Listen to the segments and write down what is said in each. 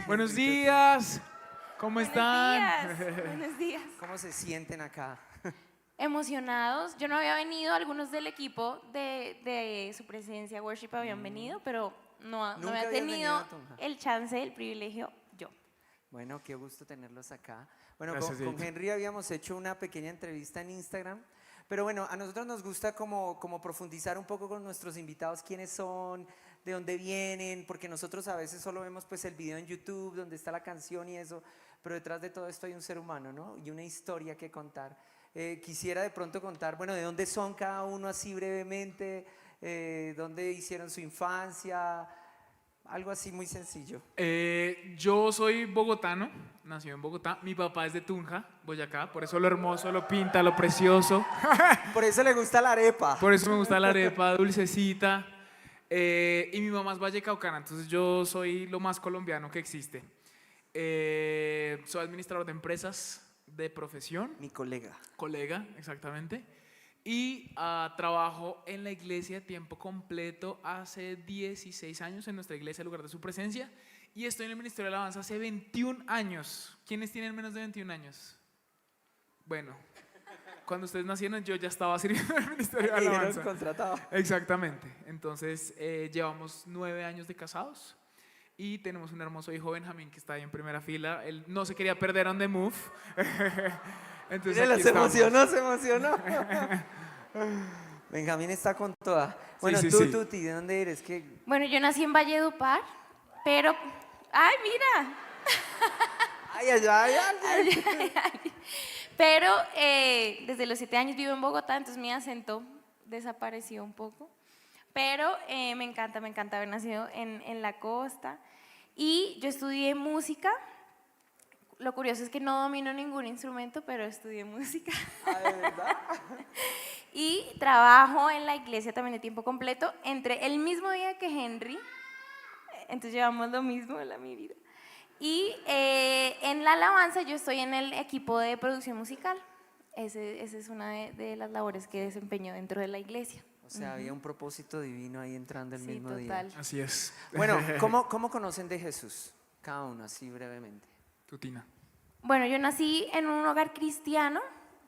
Buenos días, ¿cómo están? Buenos días, buenos días. ¿Cómo se sienten acá? Emocionados. Yo no había venido, algunos del equipo de su presencia worship habían venido, pero no Nunca había habías venido tenido a Tunja. el chance, el privilegio yo. Bueno, qué gusto tenerlos acá. Bueno, Gracias, con Dieguito. Henry habíamos hecho una pequeña entrevista en Instagram, pero bueno, a nosotros nos gusta como profundizar un poco con nuestros invitados, quiénes son, de dónde vienen, porque nosotros a veces solo vemos pues el video en YouTube donde está la canción y eso, pero detrás de todo esto hay un ser humano, ¿no? Y una historia que contar. Quisiera de pronto contar, bueno, de dónde son cada uno así brevemente, dónde hicieron su infancia, algo así muy sencillo. Yo soy bogotano, nacido en Bogotá. Mi papá es de Tunja, Boyacá, por eso lo hermoso, lo pinta, lo precioso. Por eso le gusta la arepa. Por eso me gusta la arepa dulcecita. Y mi mamá es vallecaucana, entonces yo soy lo más colombiano que existe. Soy administrador de empresas de profesión, Mi colega. colega, exactamente. Y trabajo en la iglesia a tiempo completo hace 16 años en nuestra iglesia, el lugar de su presencia. Y estoy en el Ministerio de Alabanza hace 21 años. ¿Quiénes tienen menos de 21 años? Bueno, cuando ustedes nacieron yo ya estaba sirviendo en el Ministerio de Dijeron Alabanza. contratado. Exactamente. Entonces llevamos 9 años de casados y tenemos un hermoso hijo, Benjamín, que está ahí en primera fila. Él no se quería perder on the move. Entonces Mírelo, aquí se estamos. emocionó, se emocionó. Benjamín está con toda. Bueno, sí, tú, sí. Tuti, ¿de dónde eres? Bueno, yo nací en Valledupar, pero... ¡Ay, mira! Ay, ay, ay, ay. Pero desde los 7 años vivo en Bogotá, entonces mi acento desapareció un poco. Pero me encanta haber nacido en la costa. Y yo estudié música. Lo curioso es que no domino ningún instrumento, pero estudié música. Ah, ¿de verdad? Y trabajo en la iglesia también de tiempo completo. Entré el mismo día que Henry, entonces llevamos lo mismo en mi vida. Y en la alabanza yo estoy en el equipo de producción musical. Esa es una de las labores que desempeño dentro de la iglesia. O sea, había un propósito divino ahí entrando el Sí, mismo total. día. Así es. Bueno, ¿cómo conocen de Jesús? Cada uno, así brevemente. Tutina. Bueno, yo nací en un hogar cristiano,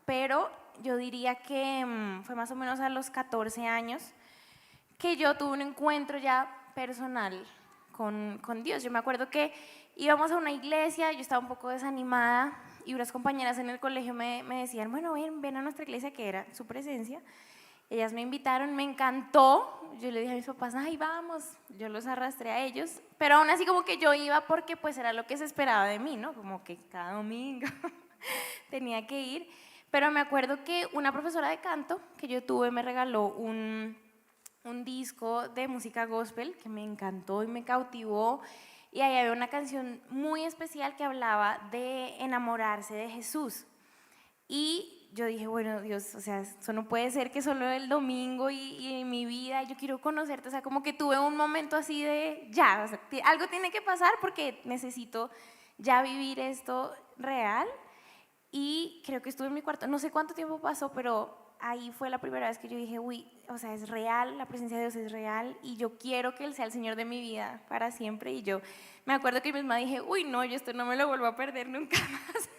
pero yo diría que fue más o menos a los 14 años que yo tuve un encuentro ya personal con Dios. Yo me acuerdo que íbamos a una iglesia, yo estaba un poco desanimada y unas compañeras en el colegio me decían, bueno, ven a nuestra iglesia, que era su presencia. Ellas me invitaron, me encantó. Yo le dije a mis papás, ay, vamos. Yo los arrastré a ellos, pero aún así como que yo iba porque pues era lo que se esperaba de mí, ¿no? Como que cada domingo tenía que ir. Pero me acuerdo que una profesora de canto que yo tuve me regaló un disco de música gospel que me encantó y me cautivó. Y ahí había una canción muy especial que hablaba de enamorarse de Jesús. Y yo dije, bueno, Dios, o sea, eso no puede ser que solo el domingo y en mi vida, yo quiero conocerte. O sea, como que tuve un momento así de, ya, o sea, algo tiene que pasar porque necesito ya vivir esto real. Y creo que estuve en mi cuarto, no sé cuánto tiempo pasó, pero ahí fue la primera vez que yo dije, uy, o sea, es real, la presencia de Dios es real y yo quiero que Él sea el Señor de mi vida para siempre. Y yo me acuerdo que misma dije, uy, no, yo esto no me lo vuelvo a perder nunca más.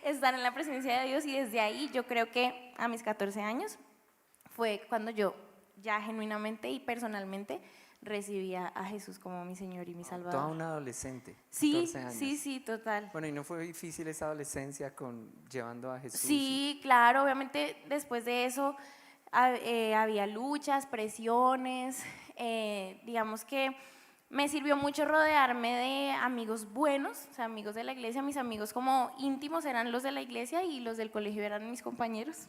Estar en la presencia de Dios, y desde ahí yo creo que a mis 14 años fue cuando yo ya genuinamente y personalmente recibí a Jesús como mi Señor y mi Salvador. Toda una adolescente. Sí, 14 años. sí, total. Bueno, ¿y no fue difícil esa adolescencia llevando a Jesús? Sí, claro, obviamente después de eso había luchas, presiones, digamos que me sirvió mucho rodearme de amigos buenos, o sea, amigos de la iglesia. Mis amigos como íntimos eran los de la iglesia y los del colegio eran mis compañeros.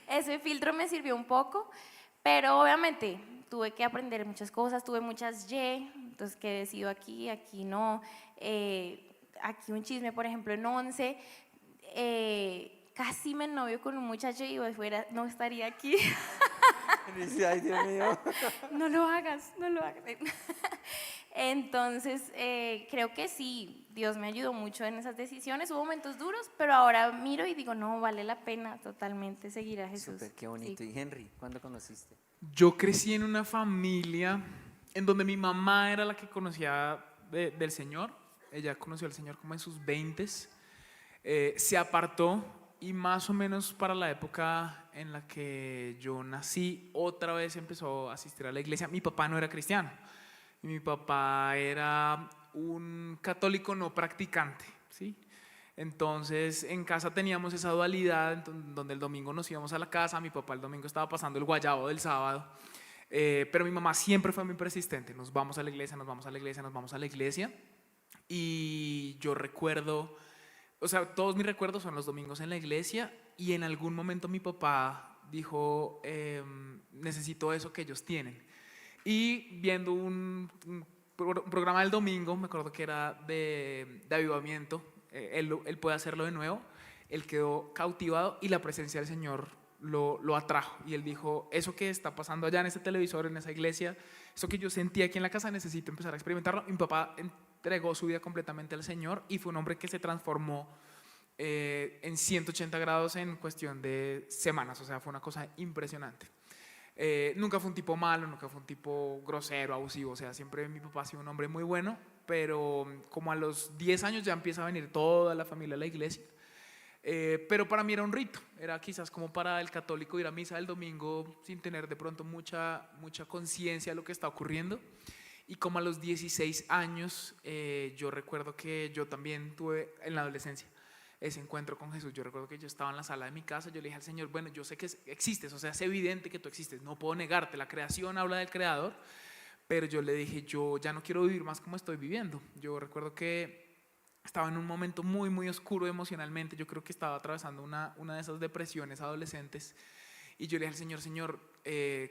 Ese filtro me sirvió un poco, pero obviamente tuve que aprender muchas cosas, tuve muchas entonces que decido aquí, aquí no. Aquí un chisme, por ejemplo, en 11, casi me novio con un muchacho y fuera, no estaría aquí. Y dice, ay, Dios mío. No lo hagas, no lo hagas. Entonces, creo que sí, Dios me ayudó mucho en esas decisiones. Hubo momentos duros, pero ahora miro y digo, no, vale la pena totalmente seguir a Jesús. Súper, qué bonito. Sí. ¿Y Henry, cuándo conociste? Yo crecí en una familia en donde mi mamá era la que conocía del Señor. Ella conoció al Señor como en sus 20s. Se apartó y más o menos para la época en la que yo nací, otra vez empezó a asistir a la iglesia. Mi papá no era cristiano. Mi papá era un católico no practicante, ¿sí? Entonces en casa teníamos esa dualidad donde el domingo nos íbamos a la casa, mi papá el domingo estaba pasando el guayabo del sábado, pero mi mamá siempre fue muy persistente, nos vamos a la iglesia, nos vamos a la iglesia, nos vamos a la iglesia. Y yo recuerdo, o sea, todos mis recuerdos son los domingos en la iglesia, y en algún momento mi papá dijo, necesito eso que ellos tienen. Y viendo un programa del domingo, me acuerdo que era de avivamiento, él puede hacerlo de nuevo, él quedó cautivado y la presencia del Señor lo atrajo. Y él dijo, eso que está pasando allá en ese televisor, en esa iglesia, eso que yo sentí aquí en la casa, necesito empezar a experimentarlo. Mi papá entregó su vida completamente al Señor y fue un hombre que se transformó en 180 grados en cuestión de semanas, o sea, fue una cosa impresionante. Nunca fue un tipo malo, nunca fue un tipo grosero, abusivo, o sea, siempre mi papá ha sido un hombre muy bueno, pero como a los 10 años ya empieza a venir toda la familia a la iglesia. Pero para mí era un rito, era quizás como para el católico ir a misa el domingo sin tener de pronto mucha conciencia de lo que está ocurriendo. Y como a los 16 años, yo recuerdo que yo también tuve en la adolescencia ese encuentro con Jesús. Yo recuerdo que yo estaba en la sala de mi casa, yo le dije al Señor, bueno, yo sé que existes, o sea, es evidente que tú existes, no puedo negarte, la creación habla del Creador, pero yo le dije, yo ya no quiero vivir más como estoy viviendo. Yo recuerdo que estaba en un momento muy, muy oscuro emocionalmente, yo creo que estaba atravesando una de esas depresiones adolescentes, y yo le dije al Señor, Señor,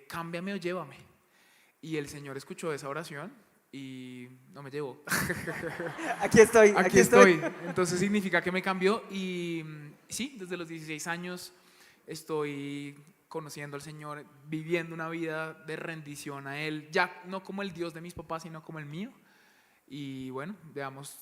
cámbiame o llévame. Y el Señor escuchó esa oración y no me llevó. Aquí estoy. Entonces significa que me cambió y sí, desde los 16 años estoy conociendo al Señor, viviendo una vida de rendición a Él, ya no como el Dios de mis papás, sino como el mío. Y bueno, llevamos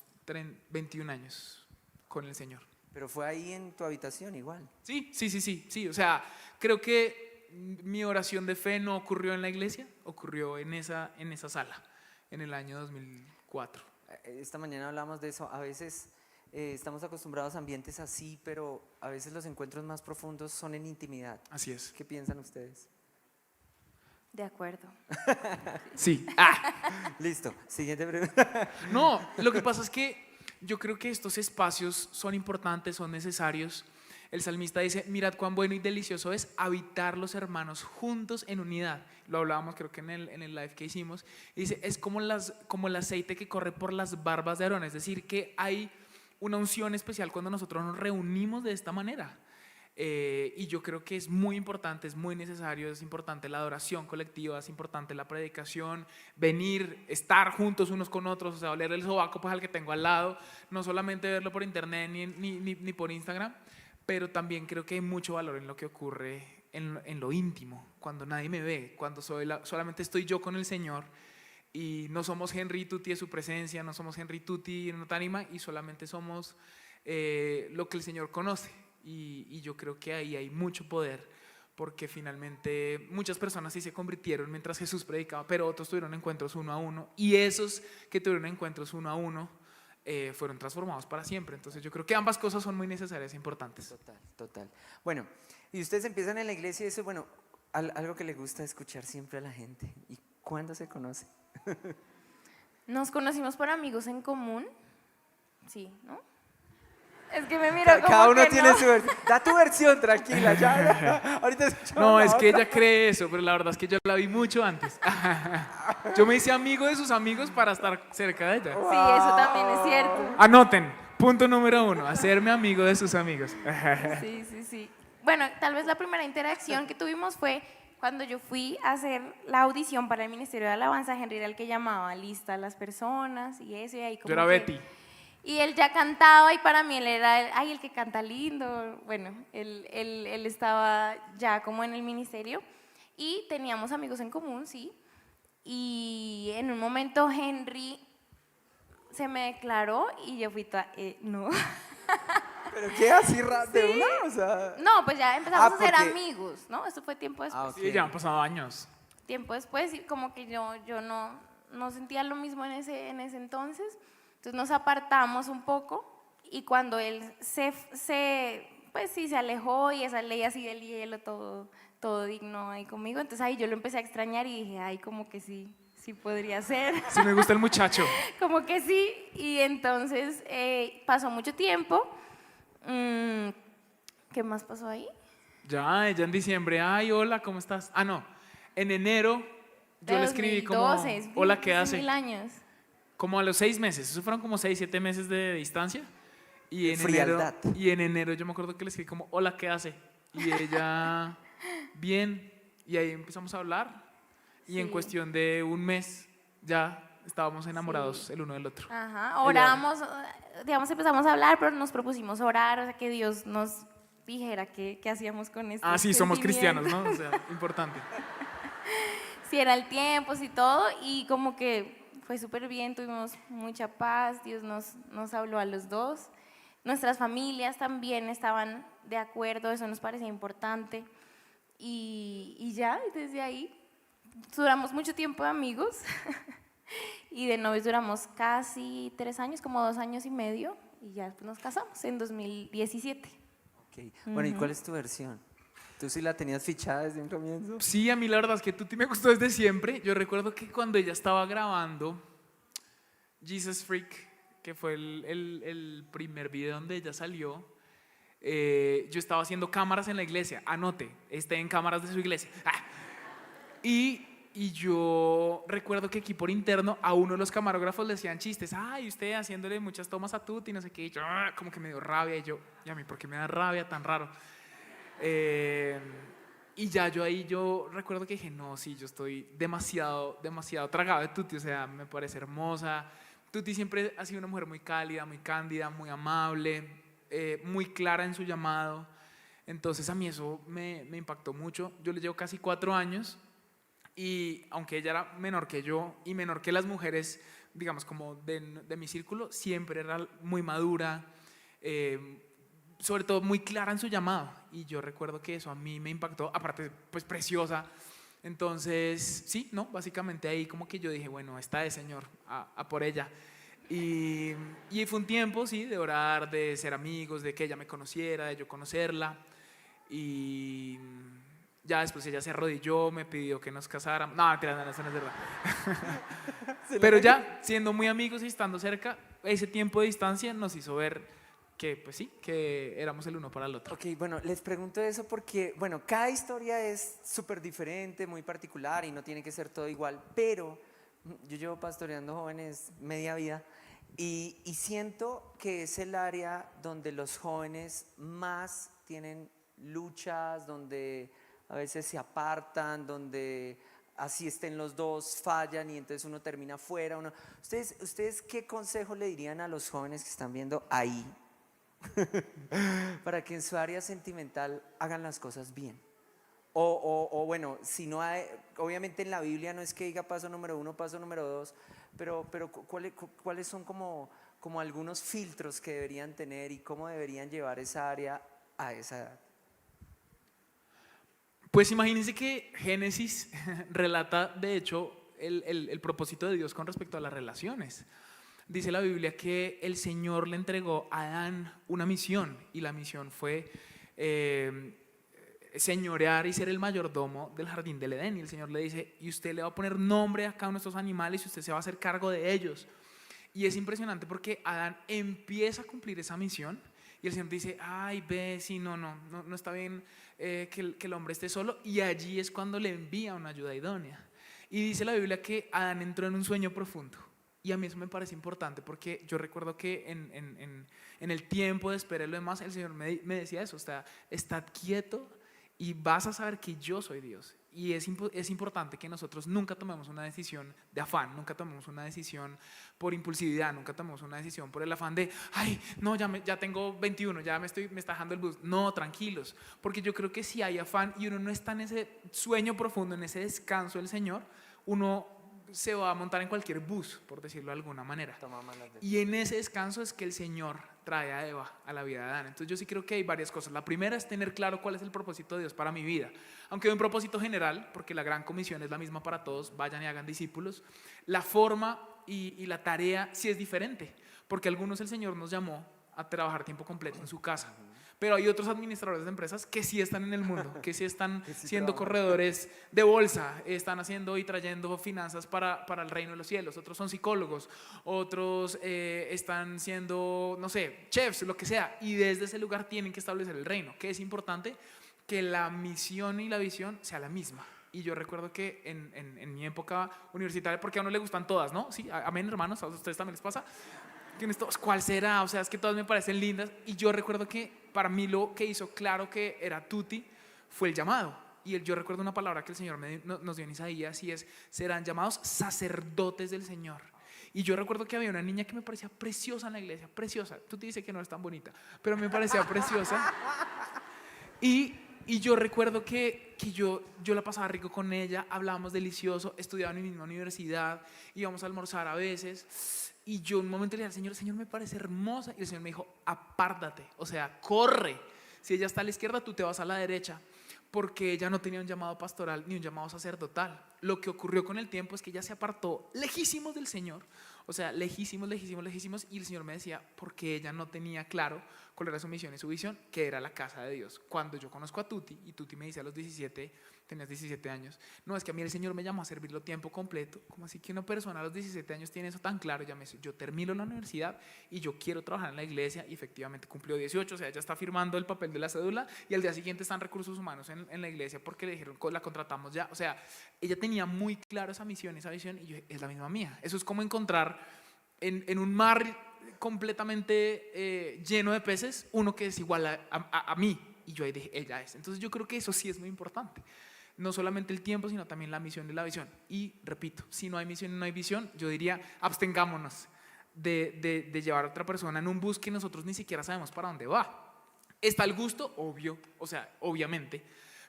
21 años con el Señor. Pero fue ahí en tu habitación igual. Sí, o sea, creo que mi oración de fe no ocurrió en la iglesia, ocurrió en esa sala, en el año 2004. Esta mañana hablamos de eso. A veces estamos acostumbrados a ambientes así, pero a veces los encuentros más profundos son en intimidad. Así es. ¿Qué piensan ustedes? De acuerdo. Sí. Listo, siguiente pregunta. No, lo que pasa es que yo creo que estos espacios son importantes, son necesarios. El salmista dice, mirad cuán bueno y delicioso es habitar los hermanos juntos en unidad. Lo hablábamos creo que en el live que hicimos. Y dice, es como el aceite que corre por las barbas de Aarón. Es decir, que hay una unción especial cuando nosotros nos reunimos de esta manera. Y yo creo que es muy importante, es muy necesario, es importante la adoración colectiva, es importante la predicación, venir, estar juntos unos con otros, o sea, oler el sobaco pues al que tengo al lado, no solamente verlo por internet ni por Instagram, pero también creo que hay mucho valor en lo que ocurre en lo íntimo, cuando nadie me ve, cuando solamente estoy yo con el Señor y no somos Henry Tutti de su presencia, no somos Henry Tutti en otra ánima y solamente somos lo que el Señor conoce. Y yo creo que ahí hay mucho poder, porque finalmente muchas personas sí se convirtieron mientras Jesús predicaba, pero otros tuvieron encuentros uno a uno, y esos que tuvieron encuentros uno a uno fueron transformados para siempre. Entonces yo creo que ambas cosas son muy necesarias e importantes. Total. Bueno, y ustedes empiezan en la iglesia y eso, bueno, algo que les gusta escuchar siempre a la gente. ¿Y cuándo se conocen? Nos conocimos por amigos en común, sí, ¿no? Es que me mira como cada uno que tiene no. su versión. Da tu versión, tranquila. Ya. Ahorita escuchamos No, la es que otra. ella cree eso, pero la verdad es que yo la vi mucho antes. Yo me hice amigo de sus amigos para estar cerca de ella. Sí, eso también es cierto. Anoten, punto número 1, hacerme amigo de sus amigos. Sí. Bueno, tal vez la primera interacción que tuvimos fue cuando yo fui a hacer la audición para el Ministerio de Alabanza. Henry era el que llamaba lista a las personas y eso, y ahí como Yo era que- Betty. Y él ya cantaba y para mí él era el que canta lindo. Bueno, él estaba ya como en el ministerio y teníamos amigos en común, sí. Y en un momento Henry se me declaró y yo fui toda, no. ¿Pero qué? ¿Así de Sí. una? O sea... No, pues ya empezamos a ser porque- amigos, ¿no? Eso fue tiempo después. Ah, ok. Sí, ya han pasado años. Tiempo después y como que yo no no sentía lo mismo en ese entonces, entonces nos apartamos un poco y cuando él pues sí, se alejó y esa ley así del hielo, todo digno ahí conmigo, entonces ahí yo lo empecé a extrañar y dije, ay, como que sí podría ser. Sí me gusta el muchacho. Como que sí, y entonces pasó mucho tiempo. ¿Qué más pasó ahí? Ya en diciembre, ay, hola, ¿cómo estás? Ah, no, en enero yo De le escribí 2012, como, hola, ¿qué hace hace? 1000 años. Como a los 6 meses, eso fueron como 6, 7 meses de distancia. De frialdad. Y en enero yo me acuerdo que le escribí como, hola, ¿qué hace? Y ella, bien, y ahí empezamos a hablar. Y en Sí. cuestión de un mes ya estábamos enamorados el uno del otro. Ajá, oramos, digamos, empezamos a hablar, pero nos propusimos orar, o sea, que Dios nos dijera qué hacíamos con esto. Ah, sí, somos cristianos, ¿no? O sea, importante. Si era el tiempo, si todo, y como que fue súper bien, tuvimos mucha paz, Dios nos habló a los dos. Nuestras familias también estaban de acuerdo, eso nos parecía importante. Y ya, desde ahí duramos mucho tiempo de amigos y de novios duramos casi 3 años, como 2 años y medio, y ya después nos casamos en 2017. Ok. Bueno, ¿y cuál es tu versión? ¿Tú sí la tenías fichada desde un comienzo? Sí, a mí la verdad es que Tuti me gustó desde siempre. Yo recuerdo que cuando ella estaba grabando Jesus Freak, que fue el primer video donde ella salió, yo estaba haciendo cámaras en la iglesia. Anote, esté en cámaras de su iglesia. Y yo recuerdo que aquí por interno a uno de los camarógrafos le decían chistes. Ay, usted haciéndole muchas tomas a Tuti, no sé qué. Y yo, como que me dio rabia. Y yo, ¿y a mí por qué me da rabia tan raro? Y ya yo recuerdo que dije, no, sí, yo estoy demasiado tragado de Tuti. O sea, me parece hermosa. Tuti siempre ha sido una mujer muy cálida, muy cándida, muy amable, muy clara en su llamado. Entonces a mí eso me impactó mucho. Yo le llevo casi 4 años. Y aunque ella era menor que yo y menor que las mujeres, digamos, como de mi círculo, siempre era muy madura, sobre todo muy clara en su llamado. Y yo recuerdo que eso a mí me impactó, aparte, pues preciosa. Entonces, sí, no, básicamente ahí como que yo dije, bueno, esta es, Señor, a por ella. Y fue un tiempo, sí, de orar, de ser amigos, de que ella me conociera, de yo conocerla. Y ya después ella se arrodilló, me pidió que nos casáramos. No, mentira, no, eso no es verdad. Pero ya, siendo muy amigos y estando cerca, ese tiempo de distancia nos hizo ver que, pues sí, que éramos el uno para el otro. Ok, bueno, les pregunto eso porque, bueno, cada historia es súper diferente, muy particular y no tiene que ser todo igual, pero yo llevo pastoreando jóvenes media vida y siento que es el área donde los jóvenes más tienen luchas, donde a veces se apartan, donde así estén los dos, fallan y entonces uno termina fuera. ¿Ustedes qué consejo le dirían a los jóvenes que están viendo ahí para que en su área sentimental hagan las cosas bien? O bueno, si no hay, obviamente en la Biblia no es que diga paso número 1, paso número 2, pero ¿cuáles son como algunos filtros que deberían tener y cómo deberían llevar esa área a esa edad? Pues imagínense que Génesis relata, de hecho, el propósito de Dios con respecto a las relaciones. Dice la Biblia que el Señor le entregó a Adán una misión y la misión fue señorear y ser el mayordomo del jardín del Edén. Y el Señor le dice, y usted le va a poner nombre a cada uno de estos animales y usted se va a hacer cargo de ellos. Y es impresionante porque Adán empieza a cumplir esa misión y el Señor dice, ay, ve, sí, no está bien que el hombre esté solo. Y allí es cuando le envía una ayuda idónea. Y dice la Biblia que Adán entró en un sueño profundo. Y a mí eso me parece importante porque yo recuerdo que en el tiempo de espera y lo demás, el Señor me decía eso, o sea, estad quieto y vas a saber que yo soy Dios. Y es importante que nosotros nunca tomemos una decisión de afán, nunca tomemos una decisión por impulsividad, nunca tomemos una decisión por el afán de, ay, no, ya tengo 21, ya me está dejando el bus. No, tranquilos, porque yo creo que si hay afán y uno no está en ese sueño profundo, en ese descanso del Señor, uno se va a montar en cualquier bus, por decirlo de alguna manera. Y en ese descanso es que el Señor trae a Eva a la vida de Adán. Entonces yo sí creo que hay varias cosas. La primera es tener claro cuál es el propósito de Dios para mi vida. Aunque hay un propósito general, porque la gran comisión es la misma para todos, vayan y hagan discípulos, la forma y la tarea sí es diferente. Porque algunos el Señor nos llamó a trabajar tiempo completo en su casa. Pero hay otros administradores de empresas que sí están en el mundo, que sí están Que sí siendo trabajan. corredores de bolsa, están haciendo y trayendo finanzas para el reino de los cielos. Otros son psicólogos, otros están siendo, no sé, chefs, lo que sea. Y desde ese lugar tienen que establecer el reino, que es importante que la misión y la visión sea la misma. Y yo recuerdo que en mi época universitaria, porque a uno le gustan todas, ¿no? Sí, amén, hermanos, a ustedes también les pasa. Tienes todos, ¿cuál será? O sea, es que todas me parecen lindas. Y yo recuerdo que para mí lo que hizo claro que era tutti fue el llamado. Y yo recuerdo una palabra que el Señor nos dio en Isaías y es, serán llamados sacerdotes del Señor. Y yo recuerdo que había una niña que me parecía preciosa en la iglesia, preciosa. Tuti dice que no es tan bonita, pero me parecía preciosa. Y yo recuerdo que yo la pasaba rico con ella, hablábamos delicioso, estudiaba en mi misma universidad, íbamos a almorzar a veces. Y yo en un momento le dije al Señor, Señor, me parece hermosa. Y el Señor me dijo, apártate, o sea, corre. Si ella está a la izquierda, tú te vas a la derecha. Porque ella no tenía un llamado pastoral ni un llamado sacerdotal. Lo que ocurrió con el tiempo es que ella se apartó lejísimos del Señor. O sea, lejísimos. Y el Señor me decía, porque ella no tenía claro cuál era su misión y su visión, que era la casa de Dios. Cuando yo conozco a Tuti, y Tuti me dice a los 17, tenías 17 años, no, es que a mí el Señor me llamó a servirlo tiempo completo. ¿Cómo así que una persona a los 17 años tiene eso tan claro? Ya me dice, yo termino la universidad y yo quiero trabajar en la iglesia, y efectivamente cumplió 18, o sea, ella está firmando el papel de la cédula y al día siguiente están recursos humanos en la iglesia porque le dijeron, la contratamos ya. O sea, ella tenía muy claro esa misión, esa visión, y yo, es la misma mía. Eso es como encontrar en un mar completamente lleno de peces, uno que es igual a mí, y yo ahí dije, ella es. Entonces yo creo que eso sí es muy importante, no solamente el tiempo, sino también la misión y la visión. Y repito, si no hay misión y no hay visión, yo diría, abstengámonos de llevar a otra persona en un bus que nosotros ni siquiera sabemos para dónde va. Está el gusto, obvio, o sea, obviamente,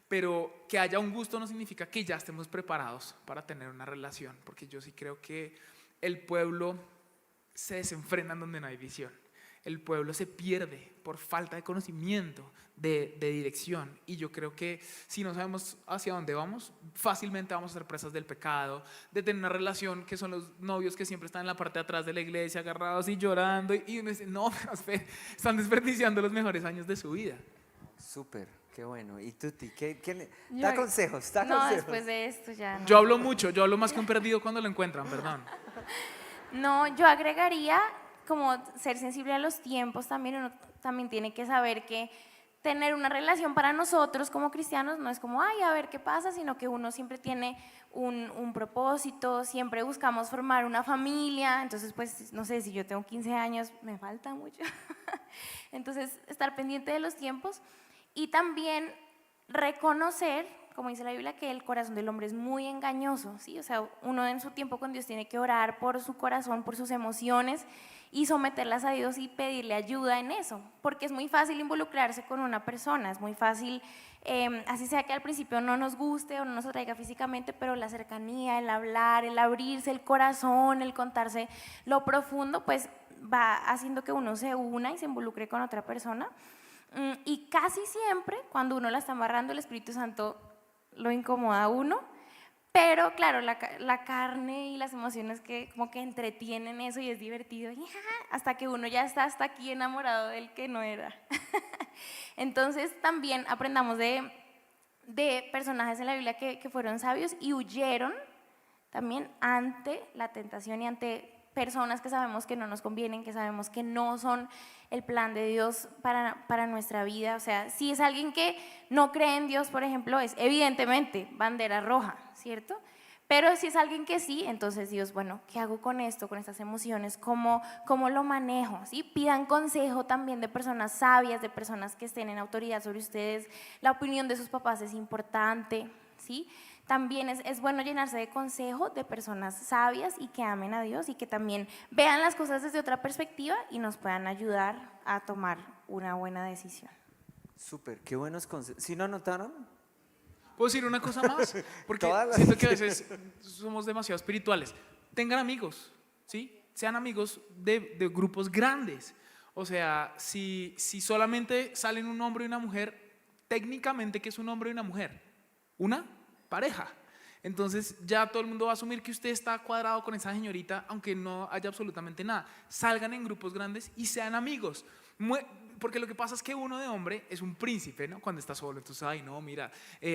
pero que haya un gusto no significa que ya estemos preparados para tener una relación, porque yo sí creo que el pueblo se desenfrena donde no hay visión. El pueblo se pierde por falta de conocimiento, de dirección. Y yo creo que si no sabemos hacia dónde vamos, fácilmente vamos a ser presas del pecado, de tener una relación que son los novios que siempre están en la parte de atrás de la iglesia, agarrados y llorando. Y uno dice, no, están desperdiciando los mejores años de su vida. Súper, qué bueno. ¿Y Tuti? Yo- Da consejos, da No, consejos. después de esto ya no. Yo hablo mucho, yo hablo más que un perdido cuando lo encuentran, perdón. No, yo agregaría como ser sensible a los tiempos también. Uno también tiene que saber que tener una relación para nosotros como cristianos no es como, ay, a ver qué pasa, sino que uno siempre tiene un propósito, siempre buscamos formar una familia. Entonces, pues, no sé, si yo tengo 15 años, me falta mucho. Entonces, estar pendiente de los tiempos y también reconocer, como dice la Biblia, que el corazón del hombre es muy engañoso, ¿sí? O sea, uno en su tiempo con Dios tiene que orar por su corazón, por sus emociones y someterlas a Dios y pedirle ayuda en eso, porque es muy fácil involucrarse con una persona, es muy fácil, así sea que al principio no nos guste o no nos atraiga físicamente, pero la cercanía, el hablar, el abrirse el corazón, el contarse lo profundo, pues va haciendo que uno se una y se involucre con otra persona. Y casi siempre, cuando uno la está amarrando, el Espíritu Santo lo incomoda a uno, pero claro, la carne y las emociones que como que entretienen eso y es divertido, y, hasta que uno ya está hasta aquí enamorado del que no era. Entonces también aprendamos de personajes en la Biblia que fueron sabios y huyeron también ante la tentación y ante personas que sabemos que no nos convienen, que sabemos que no son el plan de Dios para nuestra vida. O sea, si es alguien que no cree en Dios, por ejemplo, es evidentemente bandera roja, ¿cierto? Pero si es alguien que sí, entonces Dios, bueno, ¿qué hago con esto, con estas emociones? ¿Cómo lo manejo? ¿Sí? Pidan consejo también de personas sabias, de personas que estén en autoridad sobre ustedes. La opinión de sus papás es importante, ¿sí? También es bueno llenarse de consejo de personas sabias y que amen a Dios y que también vean las cosas desde otra perspectiva y nos puedan ayudar a tomar una buena decisión. Súper, qué buenos consejos. ¿Sí no anotaron? ¿Puedo decir una cosa más? Porque Todas las- siento que a veces somos demasiado espirituales. Tengan amigos, ¿sí? Sean amigos de grupos grandes. O sea, si solamente salen un hombre y una mujer, técnicamente, ¿qué es un hombre y una mujer? Una pareja. Entonces ya todo el mundo va a asumir que usted está cuadrado con esa señorita, aunque no haya absolutamente nada. Salgan en grupos grandes y sean amigos. Porque lo que pasa es que uno de hombre es un príncipe, ¿no? Cuando está solo, entonces, ay, no, mira,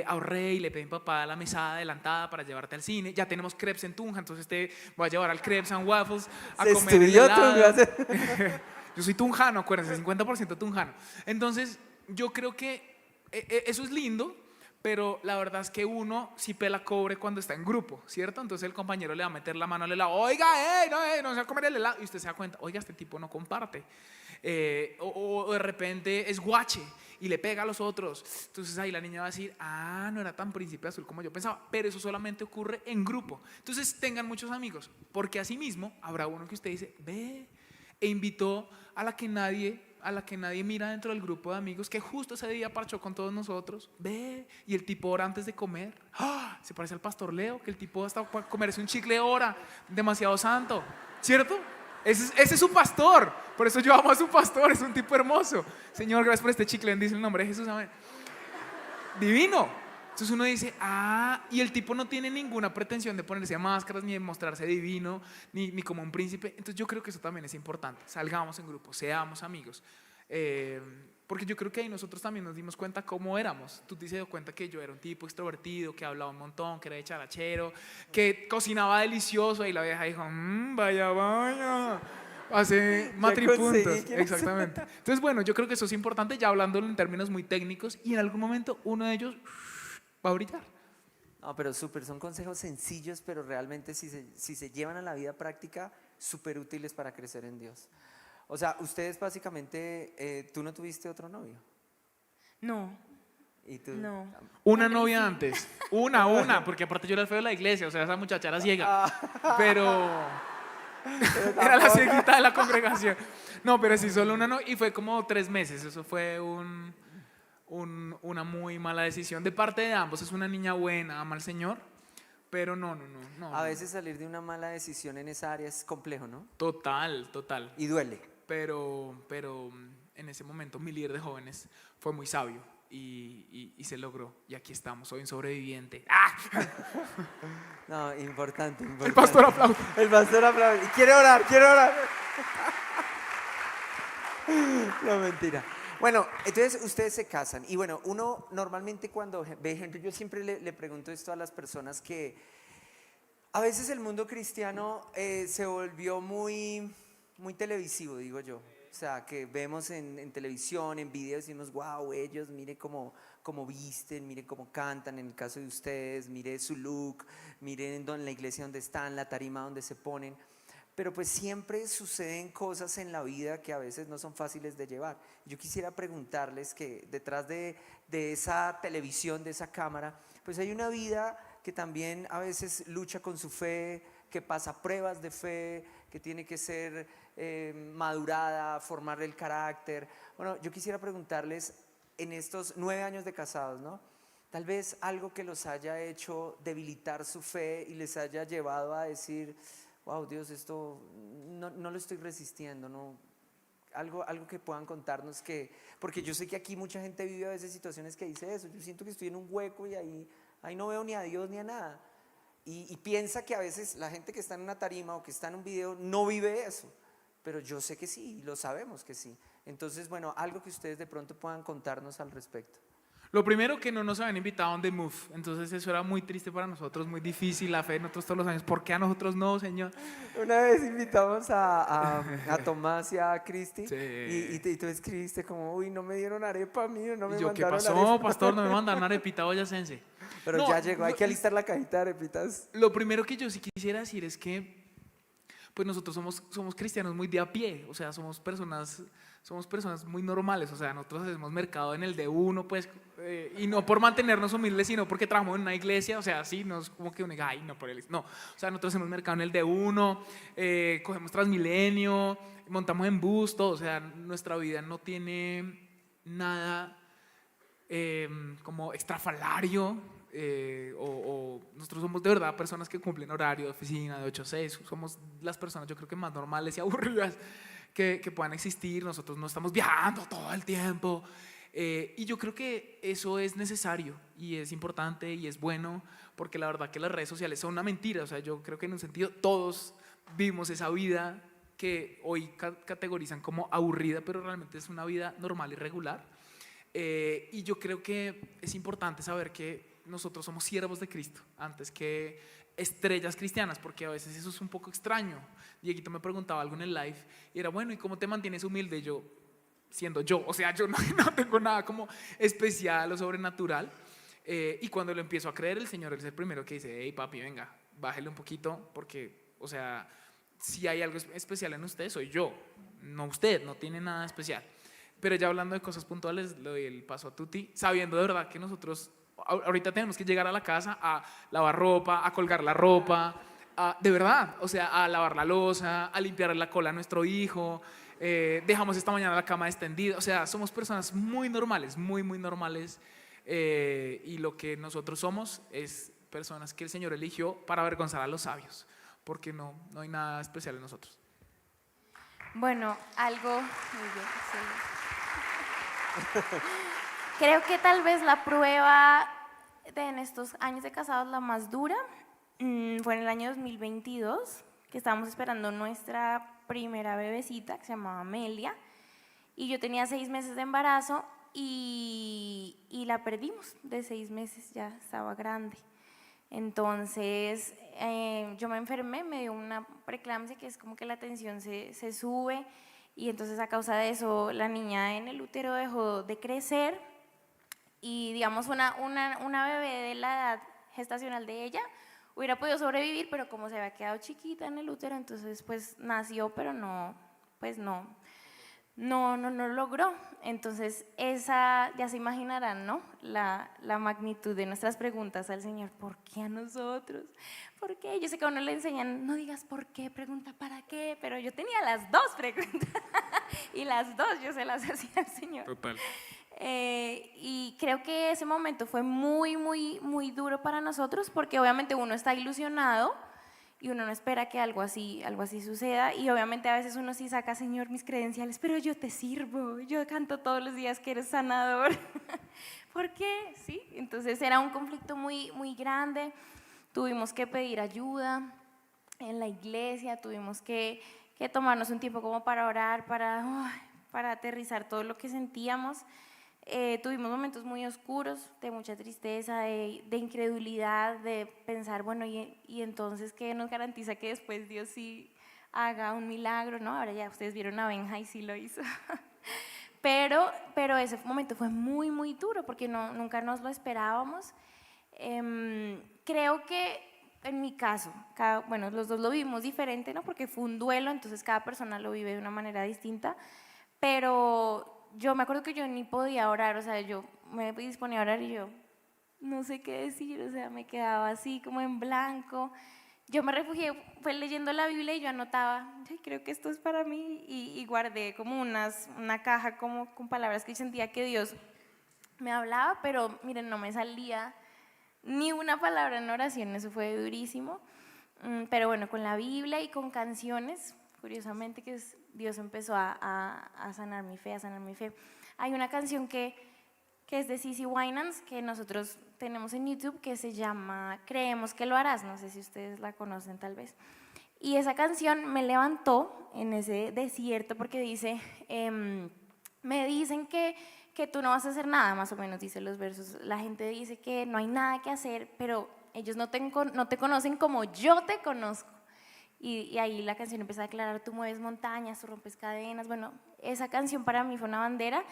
ahorré y le pedí a mi papá la mesada adelantada para llevarte al cine. Ya tenemos crepes en Tunja, entonces te voy a llevar al Crepes and Waffles a Se comer el estudió helado. Tunja. Yo soy tunjano, acuérdense, 50% tunjano. Entonces, yo creo que eso es lindo, pero la verdad es que uno sí pela cobre cuando está en grupo, ¿cierto? Entonces el compañero le va a meter la mano al helado, oiga, no se va a comer el helado. Y usted se da cuenta, oiga, este tipo no comparte. O de repente es guache y le pega a los otros. Entonces ahí la niña va a decir, ah, no era tan príncipe azul como yo pensaba. Pero eso solamente ocurre en grupo. Entonces tengan muchos amigos, porque así mismo habrá uno que usted dice, ve, e invitó a la que nadie mira dentro del grupo de amigos, que justo ese día parchó con todos nosotros, ve, y el tipo ora antes de comer. ¡Ah! Se parece al pastor Leo, que el tipo hasta para comerse un chicle ora, demasiado santo, ¿cierto? Ese es su pastor, por eso yo amo a su pastor, es un tipo hermoso. Señor, gracias por este chicle, bendice el nombre de Jesús, amén. Divino. Entonces uno dice, ah, y el tipo no tiene ninguna pretensión de ponerse máscaras, ni de mostrarse divino, ni como un príncipe. Entonces yo creo que eso también es importante. Salgamos en grupo, seamos amigos. Porque yo creo que ahí nosotros también nos dimos cuenta cómo éramos. Tú te has dado cuenta que yo era un tipo extrovertido, que hablaba un montón, que era de charachero, que cocinaba delicioso, y la vieja dijo, vaya. Hace matripuntos, exactamente. Entonces, bueno, yo creo que eso es importante, ya hablándolo en términos muy técnicos, y en algún momento uno de ellos va a brillar. No, pero súper, son consejos sencillos, pero realmente si se llevan a la vida práctica, súper útiles para crecer en Dios. O sea, ustedes básicamente, ¿tú no tuviste otro novio? No, ¿Y tú? no. Una Henry, novia sí. antes, una, porque aparte yo era el feo de la iglesia, o sea, esa muchacha era ciega, pero era la cieguita de la congregación. No, pero sí, solo una no, y fue como 3 meses, eso fue una muy mala decisión de parte de ambos. Es una niña buena, ama al Señor, pero no. A veces salir de una mala decisión en esa área es complejo, ¿no? Total. Y duele. Pero en ese momento mi líder de jóvenes fue muy sabio y se logró. Y aquí estamos, soy un sobreviviente. ¡Ah! No, importante. El pastor aplaude. El pastor aplaude. Y quiere orar. No, mentira. Bueno, entonces ustedes se casan. Y bueno, uno normalmente cuando ve gente, yo siempre le pregunto esto a las personas que a veces el mundo cristiano se volvió muy televisivo, digo yo. O sea, que vemos en televisión, en videos, y decimos, wow, ellos, mire cómo visten, mire cómo cantan, en el caso de ustedes, mire su look, miren la iglesia donde están, la tarima donde se ponen. Pero pues siempre suceden cosas en la vida que a veces no son fáciles de llevar. Yo quisiera preguntarles que detrás de esa televisión, de esa cámara, pues hay una vida que también a veces lucha con su fe, que pasa pruebas de fe, que tiene que ser madurada, formar el carácter. Bueno, yo quisiera preguntarles en estos 9 años de casados, ¿no? Tal vez algo que los haya hecho debilitar su fe y les haya llevado a decir, wow, Dios, esto no lo estoy resistiendo, ¿no? Algo que puedan contarnos, porque yo sé que aquí mucha gente vive a veces situaciones que dice eso. Yo siento que estoy en un hueco y ahí no veo ni a Dios ni a nada. Y piensa que a veces la gente que está en una tarima o que está en un video no vive eso. Pero yo sé que sí, y lo sabemos que sí. Entonces, bueno, algo que ustedes de pronto puedan contarnos al respecto. Lo primero, que no nos habían invitado a On The Move, entonces eso era muy triste para nosotros, muy difícil, la fe de nosotros todos los años. ¿Por qué a nosotros no, Señor? Una vez invitamos a Tomás y a Cristi, Sí. y tú escribiste como, uy, no me dieron arepa a mí, no me Y yo, ¿qué mandaron pasó, arepa. pastor? No me mandaron arepita boyacense. Pero No, ya llegó, hay que alistar la cajita de arepitas. Lo primero que yo sí quisiera decir es que pues nosotros somos cristianos muy de a pie, o sea, somos personas muy normales, o sea, nosotros hacemos mercado en el de uno, pues, y no por mantenernos humildes, sino porque trabajamos en una iglesia, o sea, sí, no es como que uno diga, ay, no, no, o sea, nosotros hacemos mercado en el de uno, cogemos Transmilenio, montamos en bus, todo, o sea, nuestra vida no tiene nada como extrafalario. O nosotros somos de verdad personas que cumplen horario de oficina de 8 a 6, somos las personas yo creo que más normales y aburridas que puedan existir. Nosotros no estamos viajando todo el tiempo. Y yo creo que eso es necesario y es importante y es bueno, porque la verdad que las redes sociales son una mentira. O sea, yo creo que en un sentido todos vivimos esa vida que hoy categorizan como aburrida, pero realmente es una vida normal y regular. Y yo creo que es importante saber que nosotros somos siervos de Cristo antes que estrellas cristianas, porque a veces eso es un poco extraño. Dieguito me preguntaba algo en el live y era, bueno, ¿y cómo te mantienes humilde? Yo, siendo yo, o sea, yo no tengo nada como especial o sobrenatural. Y cuando lo empiezo a creer, el Señor es el primero que dice, hey papi, venga, bájele un poquito, porque, o sea, si hay algo especial en usted, soy yo, no usted, no tiene nada especial. Pero ya hablando de cosas puntuales, le doy el paso a Tuti, sabiendo de verdad que nosotros ahorita tenemos que llegar a la casa a lavar ropa, a colgar la ropa, de verdad, o sea, a lavar la loza, a limpiar la cola a nuestro hijo, dejamos esta mañana la cama extendida, o sea, somos personas muy normales, muy, muy normales, y lo que nosotros somos es personas que el Señor eligió para avergonzar a los sabios, porque no hay nada especial en nosotros. Bueno, algo... Muy bien, excelente. Creo que tal vez la prueba en estos años de casados, la más dura, fue en el año 2022, que estábamos esperando nuestra primera bebecita, que se llamaba Amelia, y yo tenía 6 meses de embarazo y la perdimos de 6 meses, ya estaba grande. Entonces yo me enfermé, me dio una preeclampsia, que es como que la tensión se sube, y entonces a causa de eso la niña en el útero dejó de crecer, y digamos una bebé de la edad gestacional de ella hubiera podido sobrevivir, pero como se había quedado chiquita en el útero, entonces pues nació, pero no logró. Entonces esa, ya se imaginarán, ¿no? La magnitud de nuestras preguntas al Señor. ¿Por qué a nosotros? ¿Por qué? Yo sé que a uno le enseñan, no digas por qué, pregunta para qué, pero yo tenía las 2 preguntas y las 2 yo se las hacía al Señor. Total. Y creo que ese momento fue muy, muy, muy duro para nosotros, porque obviamente uno está ilusionado y uno no espera que algo así suceda, y obviamente a veces uno sí saca, Señor, mis credenciales, pero yo te sirvo, yo canto todos los días que eres sanador. ¿Por qué? ¿Sí? Entonces era un conflicto muy, muy grande, tuvimos que pedir ayuda en la iglesia, tuvimos que tomarnos un tiempo como para orar, para aterrizar todo lo que sentíamos. Tuvimos momentos muy oscuros, de mucha tristeza, de incredulidad, de pensar, bueno, y entonces, ¿qué nos garantiza que después Dios sí haga un milagro? ¿No? Ahora ya ustedes vieron a Benja y sí lo hizo. Pero ese momento fue muy, muy duro, porque nunca nos lo esperábamos. Creo que en mi caso, bueno, los dos lo vivimos diferente, ¿no? Porque fue un duelo, entonces cada persona lo vive de una manera distinta, pero yo me acuerdo que yo ni podía orar, o sea, yo me disponía a orar y yo no sé qué decir, o sea, me quedaba así como en blanco. Yo me refugié, fue leyendo la Biblia, y yo anotaba, creo que esto es para mí, y guardé como una caja como con palabras que sentía que Dios me hablaba, pero miren, no me salía ni una palabra en oración, eso fue durísimo. Pero bueno, con la Biblia y con canciones, curiosamente, que Dios empezó a sanar mi fe, Hay una canción que es de CeCe Winans, que nosotros tenemos en YouTube, que se llama Creemos que lo harás, no sé si ustedes la conocen tal vez. Y esa canción me levantó en ese desierto, porque dice, me dicen que tú no vas a hacer nada, más o menos dice los versos. La gente dice que no hay nada que hacer, pero ellos no te conocen como yo te conozco. Y ahí la canción empieza a declarar, tú mueves montañas, tú rompes cadenas. Bueno, esa canción para mí fue una bandera.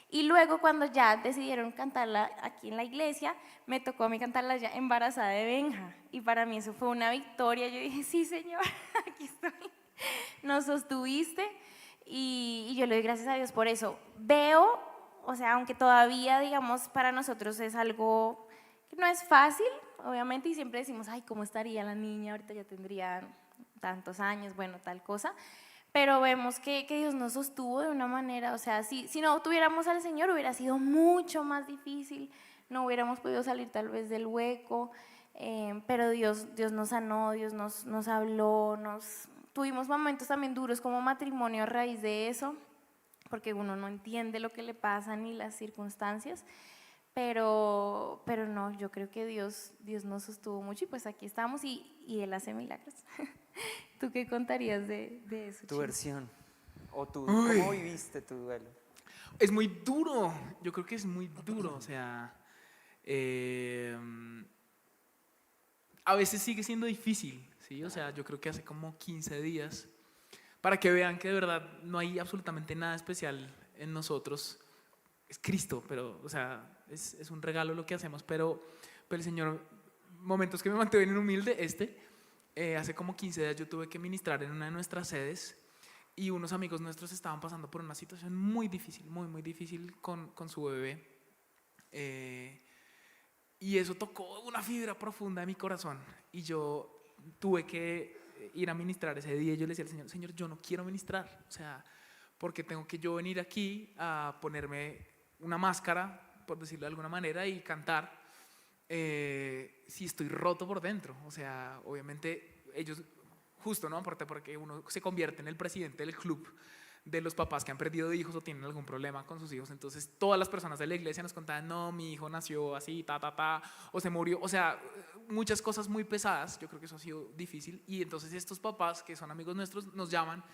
Y luego, cuando ya decidieron cantarla aquí en la iglesia, me tocó a mí cantarla ya embarazada de Benja, y para mí eso fue una victoria. Yo dije, sí, Señor, aquí estoy, nos sostuviste, y yo le doy gracias a Dios por eso. Veo, o sea, aunque todavía, digamos, para nosotros es algo que no es fácil, obviamente, y siempre decimos, ay, ¿cómo estaría la niña? Ahorita ya tendría tantos años, bueno, tal cosa. Pero vemos que Dios nos sostuvo de una manera, o sea, si no tuviéramos al Señor hubiera sido mucho más difícil, no hubiéramos podido salir tal vez del hueco, pero Dios nos sanó, Dios nos habló, nos tuvimos momentos también duros como matrimonio a raíz de eso, porque uno no entiende lo que le pasa ni las circunstancias, pero no, yo creo que Dios nos sostuvo mucho y pues aquí estamos y Él hace milagros. ¿Tú qué contarías de eso, Tu Chino? versión. O tu, Uy. ¿cómo viviste tu duelo? Es muy duro, yo creo que es muy duro, o sea, eh, a veces sigue siendo difícil, ¿sí? O sea, yo creo que hace como 15 días, para que vean que de verdad no hay absolutamente nada especial en nosotros, es Cristo, pero, o sea, es un regalo lo que hacemos, pero el Señor, momentos que me mantienen humilde, hace como 15 días yo tuve que ministrar en una de nuestras sedes y unos amigos nuestros estaban pasando por una situación muy difícil, muy difícil con su bebé. Y eso tocó una fibra profunda de mi corazón y yo tuve que ir a ministrar ese día y yo le decía al Señor, Señor, yo no quiero ministrar, o sea, porque tengo que yo venir aquí a ponerme una máscara, por decirlo de alguna manera, y cantar si estoy roto por dentro. O sea, obviamente ellos, justo, ¿no? Porque uno se convierte en el presidente del club de los papás que han perdido hijos o tienen algún problema con sus hijos. Entonces todas las personas de la iglesia nos contaban, no, mi hijo nació así, o se murió. O sea, muchas cosas muy pesadas. Yo creo que eso ha sido difícil. Y entonces estos papás, que son amigos nuestros, nos llaman,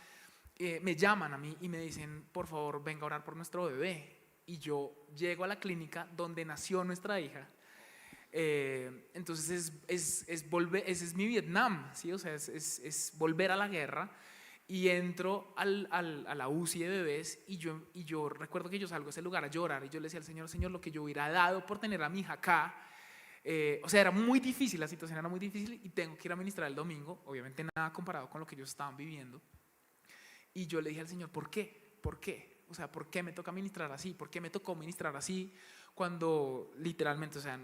me llaman a mí y me dicen, por favor, venga a orar por nuestro bebé. Y yo llego a la clínica donde nació nuestra hija. Entonces volver, ese es mi Vietnam, ¿sí? O sea, es volver a la guerra y entro a la UCI de bebés y yo recuerdo que yo salgo a ese lugar a llorar y yo le decía al Señor, Señor, lo que yo hubiera dado por tener a mi hija acá. O sea, era muy difícil, la situación era muy difícil y tengo que ir a ministrar el domingo, obviamente nada comparado con lo que ellos estaban viviendo. Y yo le dije al Señor, ¿por qué? ¿Por qué? O sea, ¿por qué me toca ministrar así? ¿Por qué me tocó ministrar así cuando literalmente, o sea,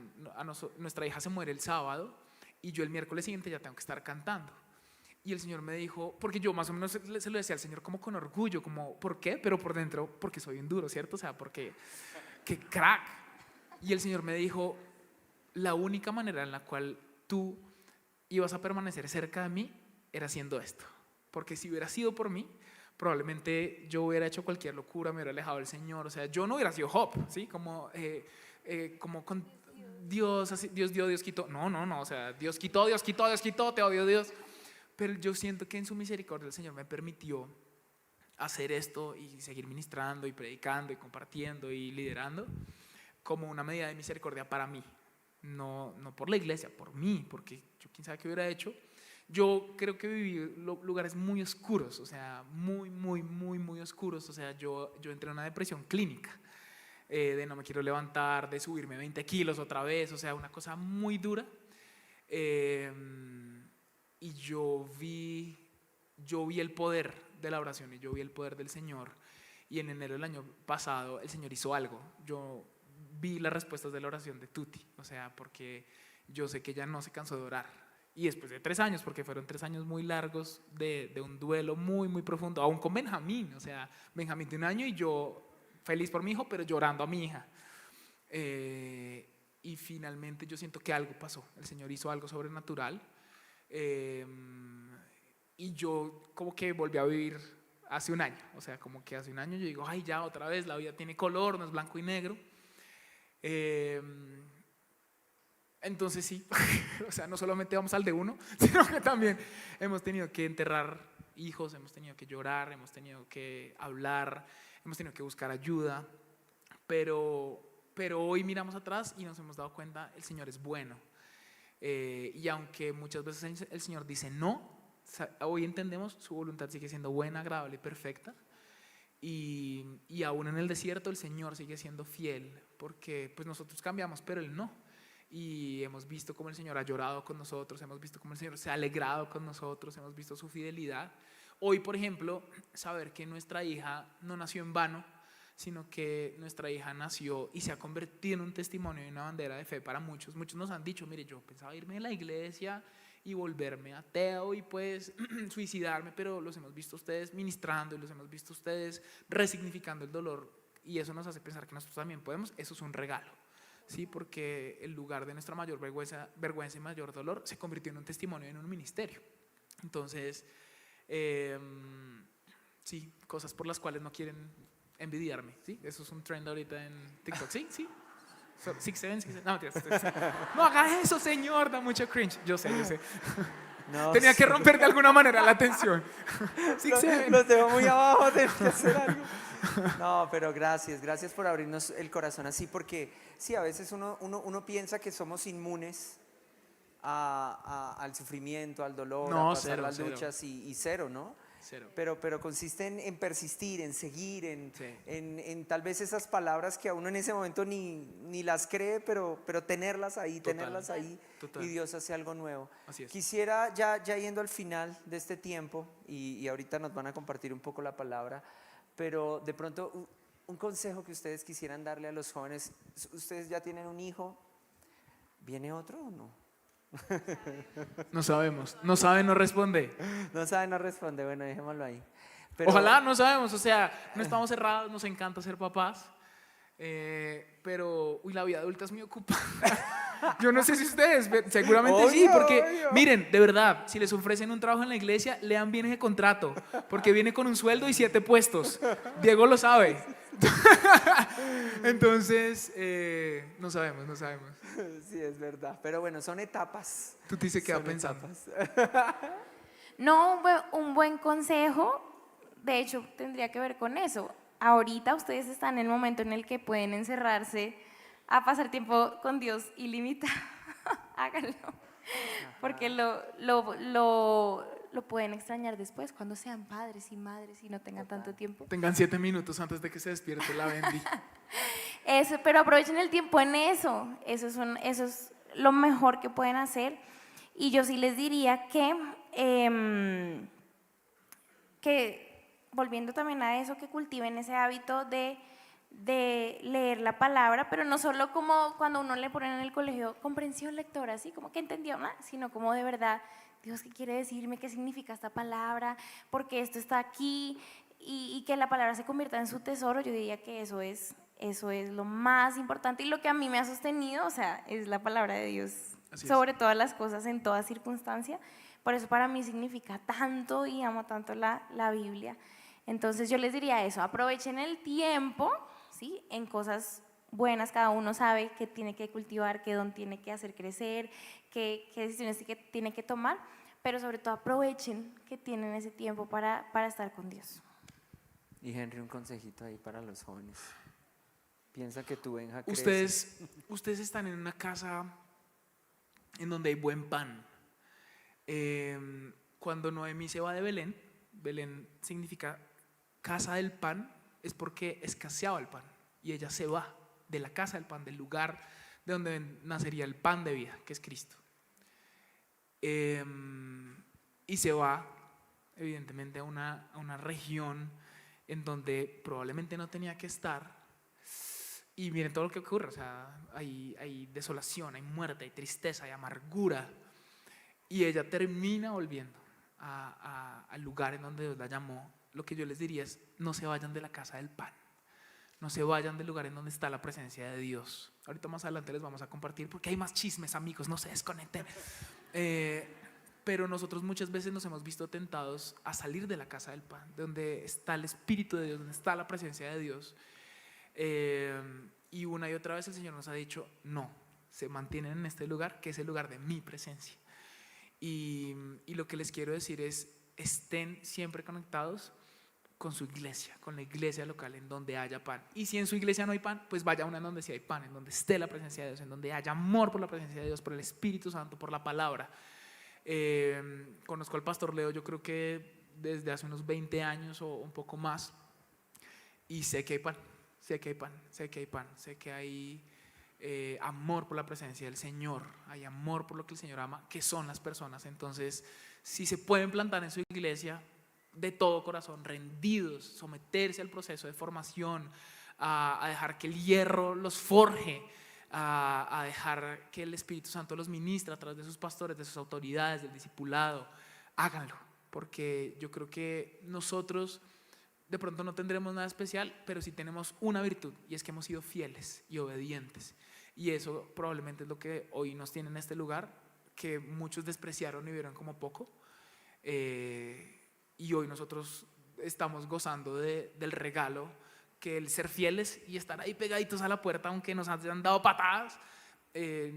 nuestra hija se muere el sábado y yo el miércoles siguiente ya tengo que estar cantando? Y el Señor me dijo, porque yo más o menos se lo decía al Señor como con orgullo, como, ¿por qué? Pero por dentro, porque soy un duro, ¿cierto? O sea, porque, qué crack. Y el Señor me dijo, la única manera en la cual tú ibas a permanecer cerca de mí era haciendo esto. Porque si hubiera sido por mí, probablemente yo hubiera hecho cualquier locura, me hubiera alejado del Señor. O sea, yo no hubiera sido Job, ¿sí? Como con Dios, así, Dios dio, Dios quitó. No, o sea, Dios quitó, te odio Dios. Pero yo siento que en su misericordia el Señor me permitió hacer esto y seguir ministrando y predicando y compartiendo y liderando como una medida de misericordia para mí. No por la iglesia, por mí, porque yo quién sabe qué hubiera hecho. Yo creo que viví lugares muy oscuros, o sea, muy oscuros. O sea, yo entré en una depresión clínica, de no me quiero levantar, de subirme 20 kilos otra vez, o sea, una cosa muy dura. Y yo vi el poder de la oración y yo vi el poder del Señor. Y en enero del año pasado el Señor hizo algo. Yo vi las respuestas de la oración de Tuti, o sea, porque yo sé que ella no se cansó de orar. Y después de 3 años, porque fueron 3 años muy largos de un duelo muy profundo, aún con Benjamín, o sea, Benjamín de 1 año y yo feliz por mi hijo, pero llorando a mi hija. Y finalmente yo siento que algo pasó, el Señor hizo algo sobrenatural. Y yo como que volví a vivir hace 1 año, o sea, como que hace 1 año yo digo, ay, ya otra vez, la vida tiene color, no es blanco y negro. Entonces sí, o sea, no solamente vamos al de uno, sino que también hemos tenido que enterrar hijos, hemos tenido que llorar, hemos tenido que hablar, hemos tenido que buscar ayuda, pero hoy miramos atrás y nos hemos dado cuenta, el Señor es bueno. Y aunque muchas veces el Señor dice no, hoy entendemos su voluntad sigue siendo buena, agradable y perfecta. Y aún en el desierto el Señor sigue siendo fiel, porque pues nosotros cambiamos, pero Él no. Y hemos visto cómo el Señor ha llorado con nosotros, hemos visto cómo el Señor se ha alegrado con nosotros, hemos visto su fidelidad. Hoy, por ejemplo, saber que nuestra hija no nació en vano, sino que nuestra hija nació y se ha convertido en un testimonio y una bandera de fe para muchos. Muchos nos han dicho, mire, yo pensaba irme de la iglesia y volverme ateo y pues suicidarme, pero los hemos visto ustedes ministrando y los hemos visto ustedes resignificando el dolor y eso nos hace pensar que nosotros también podemos. Eso es un regalo, ¿sí? Porque el lugar de nuestra mayor vergüenza y mayor dolor se convirtió en un testimonio, en un ministerio. Entonces, Eh, sí, cosas por las cuales no quieren envidiarme, ¿sí? Eso es un trend ahorita en TikTok, ¿sí? Sí. 6'7", 6'7". No, mentiras, no hagas eso, señor, da mucho cringe. Yo sé, yo sé. No, Tenía que romper de alguna manera la tensión. 6'7". los dejo muy abajo, tengo que hacer algo. No, pero gracias por abrirnos el corazón así, porque sí, a veces uno piensa que somos inmunes al sufrimiento, al dolor, No, a pasar cero, las cero. luchas y cero, ¿no? Cero. Pero consiste en persistir, en seguir, Sí. en tal vez esas palabras que a uno en ese momento ni las cree, pero tenerlas ahí, Total. y Dios hace algo nuevo. Así es. Quisiera, ya yendo al final de este tiempo, y ahorita nos van a compartir un poco la palabra, pero de pronto un consejo que ustedes quisieran darle a los jóvenes. ¿Ustedes ya tienen un hijo? ¿Viene otro o no? No sabemos. No sabe, no responde. No sabe, no responde. Bueno, dejémoslo ahí. Pero, Ojalá, no sabemos. O sea, no estamos cerrados, nos encanta ser papás. Pero, la vida adulta es muy ocupada. Yo no sé si ustedes, seguramente sí, Obvio, porque obvio. miren, de verdad, si les ofrecen un trabajo en la iglesia, lean bien ese contrato, porque viene con un sueldo y 7 puestos. Diego lo sabe. Entonces, no sabemos. Sí, es verdad. Pero bueno, son etapas. Tú se queda Son pensando. etapas. No, un buen consejo, de hecho, tendría que ver con eso. Ahorita ustedes están en el momento en el que pueden encerrarse a pasar tiempo con Dios ilimitado. Háganlo. Porque lo pueden extrañar después, cuando sean padres y madres y no tengan tanto tiempo. Tengan 7 minutos antes de que se despierte la Bendy. Eso, pero aprovechen el tiempo en eso. Eso es lo mejor que pueden hacer. Y yo sí les diría que volviendo también a eso, que cultiven ese hábito de leer la palabra, pero no solo como cuando uno le ponen en el colegio comprensión lectora, así como que entendió, ¿no? Sino como de verdad, Dios, ¿qué quiere decirme? ¿Qué significa esta palabra? ¿Por qué esto está aquí? Y que la palabra se convierta en su tesoro. Yo diría que eso es lo más importante y lo que a mí me ha sostenido, o sea, es la palabra de Dios sobre todas las cosas, en toda circunstancia. Por eso para mí significa tanto y amo tanto la Biblia. Entonces yo les diría eso, aprovechen el tiempo, ¿sí? En cosas buenas, cada uno sabe qué tiene que cultivar, qué don tiene que hacer crecer, qué decisiones tiene que tomar, pero sobre todo aprovechen que tienen ese tiempo para estar con Dios. Y Henry, un consejito ahí para los jóvenes. Piensa que tú, Benja, creces. Ustedes están en una casa en donde hay buen pan. Cuando Noemí se va de Belén, Belén significa casa del pan, es porque escaseaba el pan y ella se va de la casa del pan, del lugar de donde nacería el pan de vida, que es Cristo. Y se va evidentemente a una región en donde probablemente no tenía que estar. Y miren todo lo que ocurre, o sea, hay desolación, hay muerte, hay tristeza, hay amargura. Y ella termina volviendo al lugar en donde Dios la llamó. Lo que yo les diría es, no se vayan de la casa del pan. No se vayan del lugar en donde está la presencia de Dios. Ahorita más adelante les vamos a compartir porque hay más chismes, amigos, no se desconecten. Pero nosotros muchas veces nos hemos visto tentados a salir de la casa del pan, de donde está el Espíritu de Dios, donde está la presencia de Dios. Y una y otra vez el Señor nos ha dicho, no, se mantienen en este lugar, que es el lugar de mi presencia. Y lo que les quiero decir es, estén siempre conectados con su iglesia, con la iglesia local en donde haya pan. Y si en su iglesia no hay pan, pues vaya a una en donde sí hay pan, en donde esté la presencia de Dios, en donde haya amor por la presencia de Dios, por el Espíritu Santo, por la palabra. Conozco al pastor Leo, yo creo que desde hace unos 20 años o un poco más, y sé que hay pan, sé que hay amor por la presencia del Señor, hay amor por lo que el Señor ama, que son las personas. Entonces, si se pueden plantar en su iglesia de todo corazón, rendidos, someterse al proceso de formación, a dejar que el hierro los forje, a dejar que el Espíritu Santo los ministre a través de sus pastores, de sus autoridades, del discipulado, háganlo, porque yo creo que nosotros de pronto no tendremos nada especial, pero sí tenemos una virtud, y es que hemos sido fieles y obedientes, y eso probablemente es lo que hoy nos tiene en este lugar, que muchos despreciaron y vieron como poco, y hoy nosotros estamos gozando del regalo que el ser fieles y estar ahí pegaditos a la puerta, aunque nos hayan dado patadas,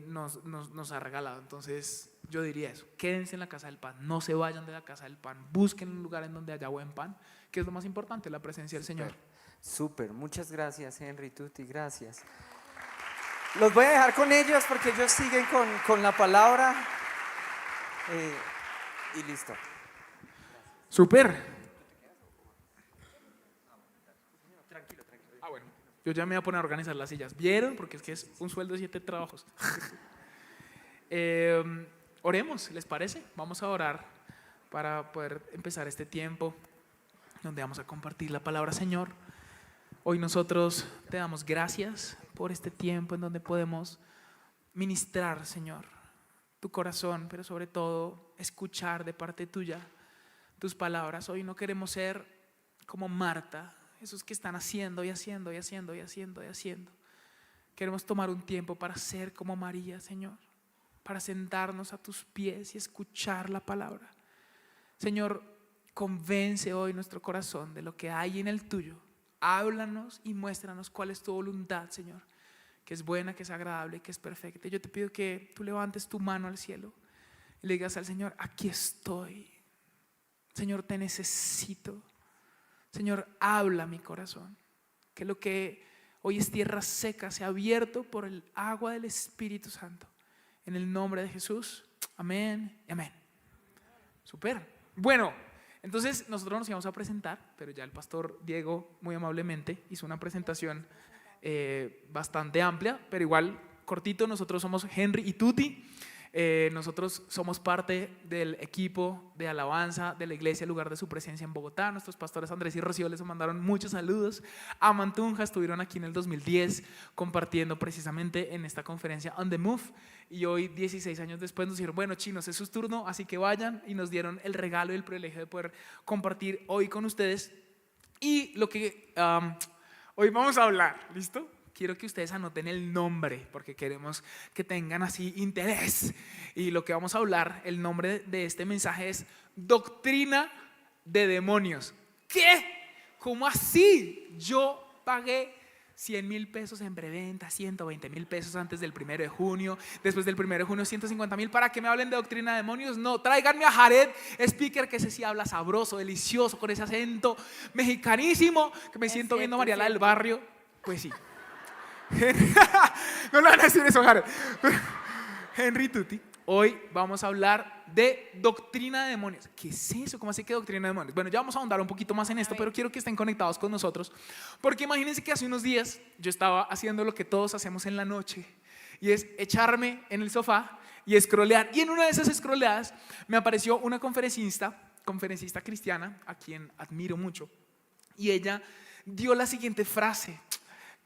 nos ha regalado. Entonces yo diría eso: quédense en la casa del pan, no se vayan de la casa del pan, busquen un lugar en donde haya buen pan, que es lo más importante, la presencia del Señor. Súper, muchas gracias, Henry, Tuti, gracias. Los voy a dejar con ellos porque ellos siguen con la palabra y listo. Súper. Bueno, yo ya me voy a poner a organizar las sillas. ¿Vieron? Porque es que es un sueldo de 7 trabajos. Oremos, ¿les parece? Vamos a orar para poder empezar este tiempo donde vamos a compartir la palabra. Señor, hoy nosotros te damos gracias por este tiempo en donde podemos ministrar, Señor, tu corazón, pero sobre todo escuchar de parte tuya tus palabras. Hoy no queremos ser como Marta, esos que están haciendo y haciendo y haciendo y haciendo y haciendo. Queremos tomar un tiempo para ser como María, Señor, para sentarnos a tus pies y escuchar la palabra. Señor, convence hoy nuestro corazón de lo que hay en el tuyo. Háblanos y muéstranos cuál es tu voluntad, Señor, que es buena, que es agradable, que es perfecta. Yo te pido que tú levantes tu mano al cielo y le digas al Señor: aquí estoy, Señor, te necesito. Señor, habla mi corazón, que lo que hoy es tierra seca sea abierto por el agua del Espíritu Santo. En el nombre de Jesús, amén y amén. Súper. Bueno, entonces nosotros nos íbamos a presentar, pero ya el pastor Diego muy amablemente hizo una presentación bastante amplia, pero igual cortito. Nosotros somos Henry y Tuti. Nosotros somos parte del equipo de alabanza de la iglesia Lugar de Su Presencia en Bogotá. Nuestros pastores Andrés y Rocío les mandaron muchos saludos. A Mantunja estuvieron aquí en el 2010 compartiendo precisamente en esta conferencia On The Move, y hoy 16 años después nos dijeron: bueno, chinos, es su turno, así que vayan, y nos dieron el regalo y el privilegio de poder compartir hoy con ustedes. Y lo que hoy vamos a hablar, ¿listo? Quiero que ustedes anoten el nombre porque queremos que tengan así interés. Y lo que vamos a hablar, el nombre de este mensaje es Doctrina de Demonios. ¿Qué? ¿Cómo así? Yo pagué 100,000 pesos en preventa, 120,000 pesos antes del 1 de junio, después del 1 de junio 150,000 para que me hablen de doctrina de demonios. No, tráiganme a Jared Speaker, que ese sí habla sabroso, delicioso, con ese acento mexicanísimo, que me siento viendo a Mariela del Barrio. Pues sí. No le van a decir eso, Jared. Henry Tuti, hoy vamos a hablar de doctrina de demonios. ¿Qué es eso? ¿Cómo así que doctrina de demonios? Bueno, ya vamos a ahondar un poquito más en esto, pero quiero que estén conectados con nosotros, porque imagínense que hace unos días yo estaba haciendo lo que todos hacemos en la noche, y es echarme en el sofá y scrollear. Y en una de esas scrolleadas me apareció una conferencista cristiana a quien admiro mucho, y ella dio la siguiente frase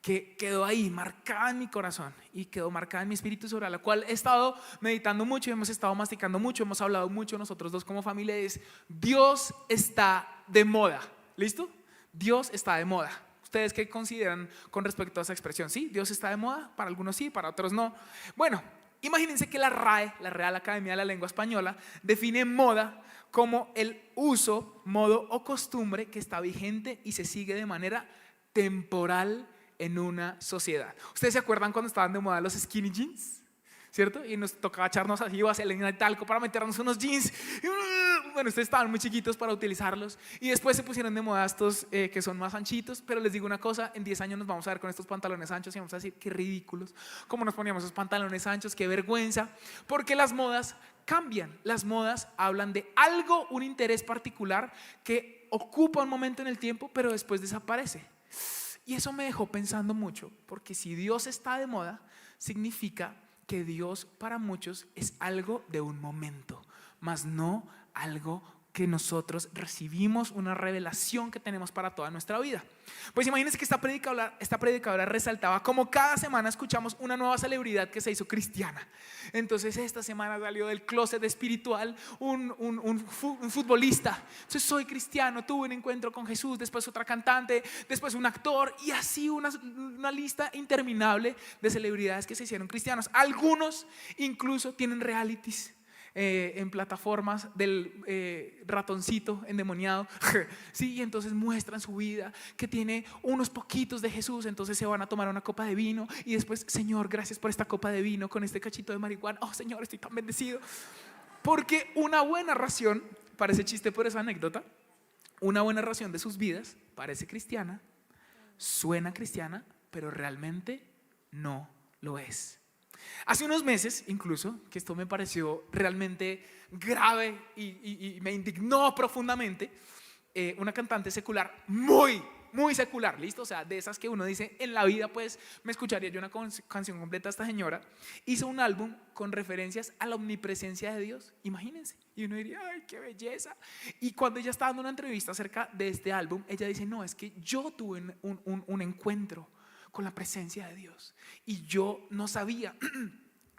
que quedó ahí marcada en mi corazón y quedó marcada en mi espíritu, sobre la cual he estado meditando mucho, hemos estado masticando mucho, hemos hablado mucho nosotros dos como familia. Es: Dios está de moda. ¿Listo? Dios está de moda. ¿Ustedes qué consideran con respecto a esa expresión? ¿Sí? ¿Dios está de moda? Para algunos sí, para otros no. Bueno, imagínense que la RAE, la Real Academia de la Lengua Española, define moda como el uso, modo o costumbre que está vigente y se sigue de manera temporal en una sociedad. ¿Ustedes se acuerdan cuando estaban de moda los skinny jeans? ¿Cierto? Y nos tocaba echarnos así vaselina y talco para meternos unos jeans. Bueno, ustedes estaban muy chiquitos para utilizarlos, y después se pusieron de moda estos que son más anchitos. Pero les digo una cosa: en 10 años nos vamos a ver con estos pantalones anchos y vamos a decir: qué ridículos, cómo nos poníamos esos pantalones anchos, qué vergüenza. Porque las modas cambian, las modas hablan de algo, un interés particular que ocupa un momento en el tiempo, pero después desaparece. Y eso me dejó pensando mucho, porque si Dios está de moda, significa que Dios para muchos es algo de un momento, mas no algo que nosotros recibimos, una revelación que tenemos para toda nuestra vida. Pues imagínense que esta predicadora resaltaba cómo cada semana escuchamos una nueva celebridad que se hizo cristiana. Entonces esta semana salió del closet espiritual un futbolista. Entonces: soy cristiano, tuve un encuentro con Jesús. Después otra cantante, después un actor, y así una lista interminable de celebridades que se hicieron cristianos. Algunos incluso tienen realities en plataformas del ratoncito endemoniado, ¿sí? Y entonces muestran su vida, que tiene unos poquitos de Jesús, entonces se van a tomar una copa de vino y después, Señor, gracias por esta copa de vino con este cachito de marihuana, oh Señor, estoy tan bendecido. Porque una buena ración, parece chiste por esa anécdota, una buena ración de sus vidas parece cristiana, suena cristiana, pero realmente no lo es. Hace unos meses, incluso, que esto me pareció realmente grave y me indignó profundamente, una cantante secular muy secular, ¿listo? O sea, de esas que uno dice, en la vida pues me escucharía yo una canción completa. Esta señora hizo un álbum con referencias a la omnipresencia de Dios, imagínense. Y uno diría, ay, qué belleza. Y cuando ella estaba dando una entrevista acerca de este álbum, ella dice, no, es que yo tuve un encuentro con la presencia de Dios y yo no sabía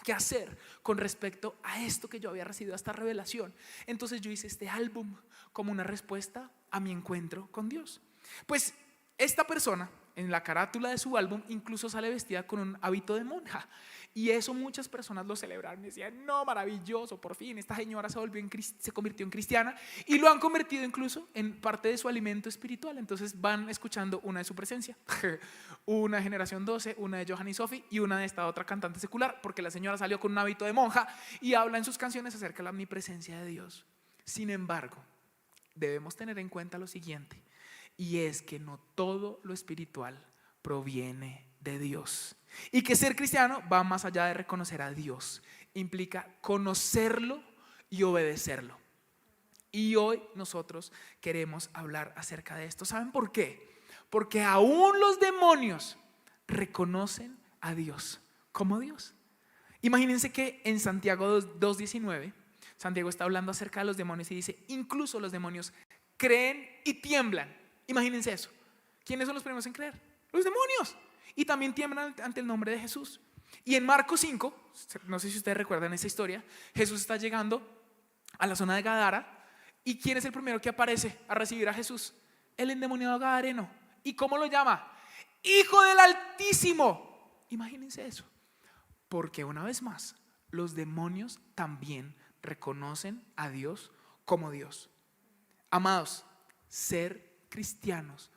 qué hacer con respecto a esto que yo había recibido, a esta revelación. Entonces yo hice este álbum como una respuesta a mi encuentro con Dios. Pues esta persona en la carátula de su álbum incluso sale vestida con un hábito de monja, y eso muchas personas lo celebraron y decían, no, maravilloso, por fin esta señora se convirtió en cristiana, y lo han convertido incluso en parte de su alimento espiritual. Entonces van escuchando una de su presencia, una de Generación 12, una de Johanny Sophie y una de esta otra cantante secular, porque la señora salió con un hábito de monja y habla en sus canciones acerca de la omnipresencia de Dios. Sin embargo, debemos tener en cuenta lo siguiente, y es que no todo lo espiritual proviene de Dios, y que ser cristiano va más allá de reconocer a Dios, implica conocerlo y obedecerlo. Y hoy nosotros queremos hablar acerca de esto. ¿Saben por qué? Porque aún los demonios reconocen a Dios como Dios. Imagínense que en Santiago 2:19, Santiago está hablando acerca de los demonios y dice, incluso los demonios creen y tiemblan. Imagínense eso. ¿Quiénes son los primeros en creer? Los demonios. Y también tiemblan ante el nombre de Jesús. Y en Marcos 5, no sé si ustedes recuerdan esa historia, Jesús está llegando a la zona de Gadara. ¿Y quién es el primero que aparece a recibir a Jesús? El endemoniado gadareno. ¿Y cómo lo llama? Hijo del Altísimo. Imagínense eso. Porque una vez más, los demonios también reconocen a Dios como Dios. Amados, ser cristianos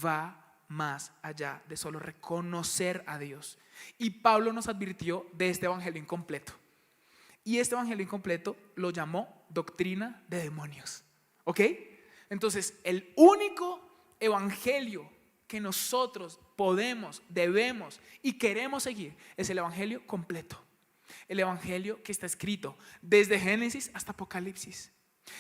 va más allá de solo reconocer a Dios. Y Pablo nos advirtió de este evangelio incompleto. Y este evangelio incompleto lo llamó doctrina de demonios. ¿Ok? Entonces, el único evangelio que nosotros podemos, debemos y queremos seguir es el evangelio completo. El evangelio que está escrito desde Génesis hasta Apocalipsis.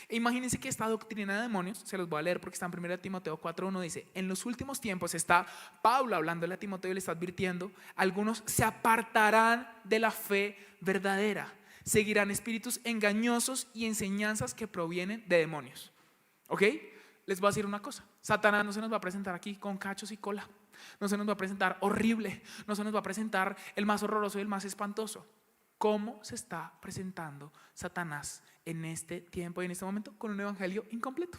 E imagínense que esta doctrina de demonios, se los voy a leer porque está en 1 Timoteo 4:1, dice, en los últimos tiempos está Pablo hablándole a Timoteo y le está advirtiendo, algunos se apartarán de la fe verdadera, seguirán espíritus engañosos y enseñanzas que provienen de demonios. ¿Ok? Les voy a decir una cosa, Satanás no se nos va a presentar aquí con cachos y cola, no se nos va a presentar horrible, no se nos va a presentar el más horroroso y el más espantoso. ¿Cómo se está presentando Satanás en este tiempo y en este momento? Con un evangelio incompleto.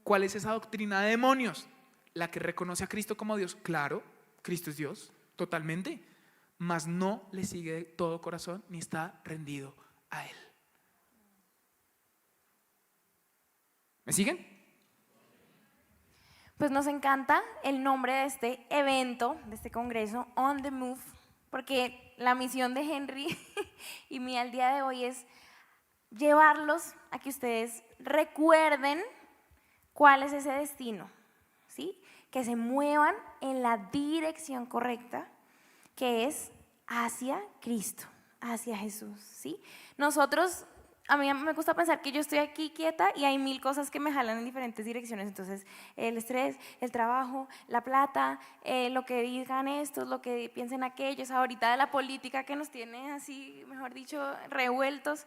¿Cuál es esa doctrina de demonios? La que reconoce a Cristo como Dios. Claro, Cristo es Dios, totalmente, mas no le sigue de todo corazón ni está rendido a Él. ¿Me siguen? Pues nos encanta el nombre de este evento, de este congreso, On the Move, porque la misión de Henry y mía al día de hoy es llevarlos a que ustedes recuerden cuál es ese destino, ¿sí? Que se muevan en la dirección correcta, que es hacia Cristo, hacia Jesús, ¿sí? Nosotros, a mí me gusta pensar que yo estoy aquí quieta y hay 1000 cosas que me jalan en diferentes direcciones. Entonces, el estrés, el trabajo, la plata, lo que digan estos, lo que piensen aquellos, ahorita de la política que nos tiene así, mejor dicho, revueltos.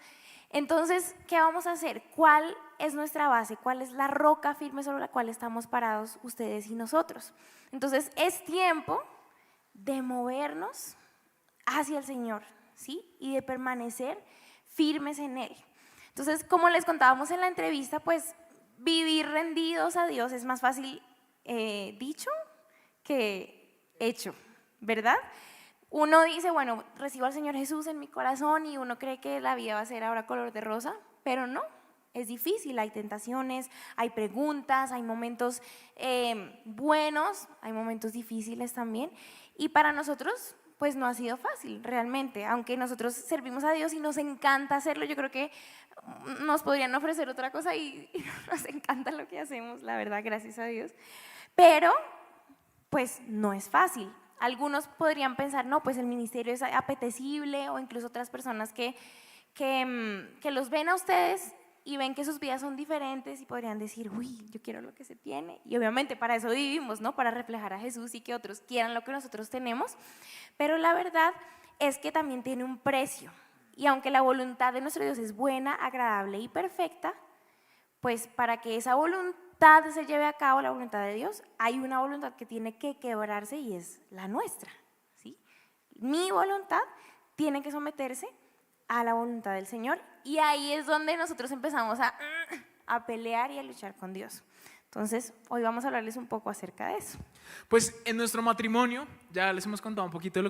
Entonces, ¿qué vamos a hacer? ¿Cuál es nuestra base? ¿Cuál es la roca firme sobre la cual estamos parados ustedes y nosotros? Entonces, es tiempo de movernos hacia el Señor, ¿sí? Y de permanecer firmes en Él. Entonces, como les contábamos en la entrevista, pues vivir rendidos a Dios es más fácil dicho que hecho, ¿verdad? uno dice, bueno, recibo al Señor Jesús en mi corazón y uno cree que la vida va a ser ahora color de rosa, pero no, es difícil, hay tentaciones, hay preguntas, hay momentos buenos, hay momentos difíciles también. Y para nosotros, pues no ha sido fácil realmente, aunque nosotros servimos a Dios y nos encanta hacerlo, yo creo que nos podrían ofrecer otra cosa y nos encanta lo que hacemos, la verdad, gracias a Dios. Pero, pues no es fácil. Algunos podrían pensar, no, pues el ministerio es apetecible, o incluso otras personas que los ven a ustedes y ven que sus vidas son diferentes y podrían decir, uy, yo quiero lo que se tiene. Y obviamente para eso vivimos, ¿no? Para reflejar a Jesús y que otros quieran lo que nosotros tenemos. Pero la verdad es que también tiene un precio. Y aunque la voluntad de nuestro Dios es buena, agradable y perfecta, pues para que esa voluntad se lleve a cabo, la voluntad de Dios, hay una voluntad que tiene que quebrarse y es la nuestra, ¿sí? Mi voluntad tiene que someterse a la voluntad del Señor, y ahí es donde nosotros empezamos a pelear y a luchar con Dios. Entonces, hoy vamos a hablarles un poco acerca de eso. Pues en nuestro matrimonio, ya les hemos contado un poquito de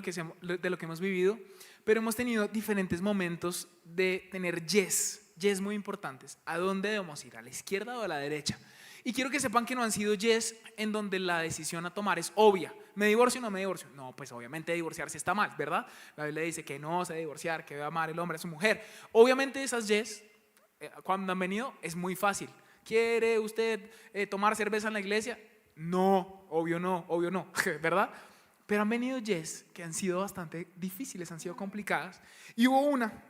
lo que hemos vivido, pero hemos tenido diferentes momentos de tener yes muy importantes. ¿A dónde debemos ir? ¿A la izquierda o a la derecha? Y quiero que sepan que no han sido yes en donde la decisión a tomar es obvia. ¿Me divorcio o no me divorcio? No, pues obviamente divorciarse está mal, ¿verdad? La Biblia dice que no se debe divorciar, que debe amar el hombre a su mujer. Obviamente esas yes, cuando han venido, es muy fácil. ¿Quiere usted tomar cerveza en la iglesia? No, obvio no, ¿verdad? Pero han venido yes que han sido bastante difíciles, han sido complicadas. Y hubo una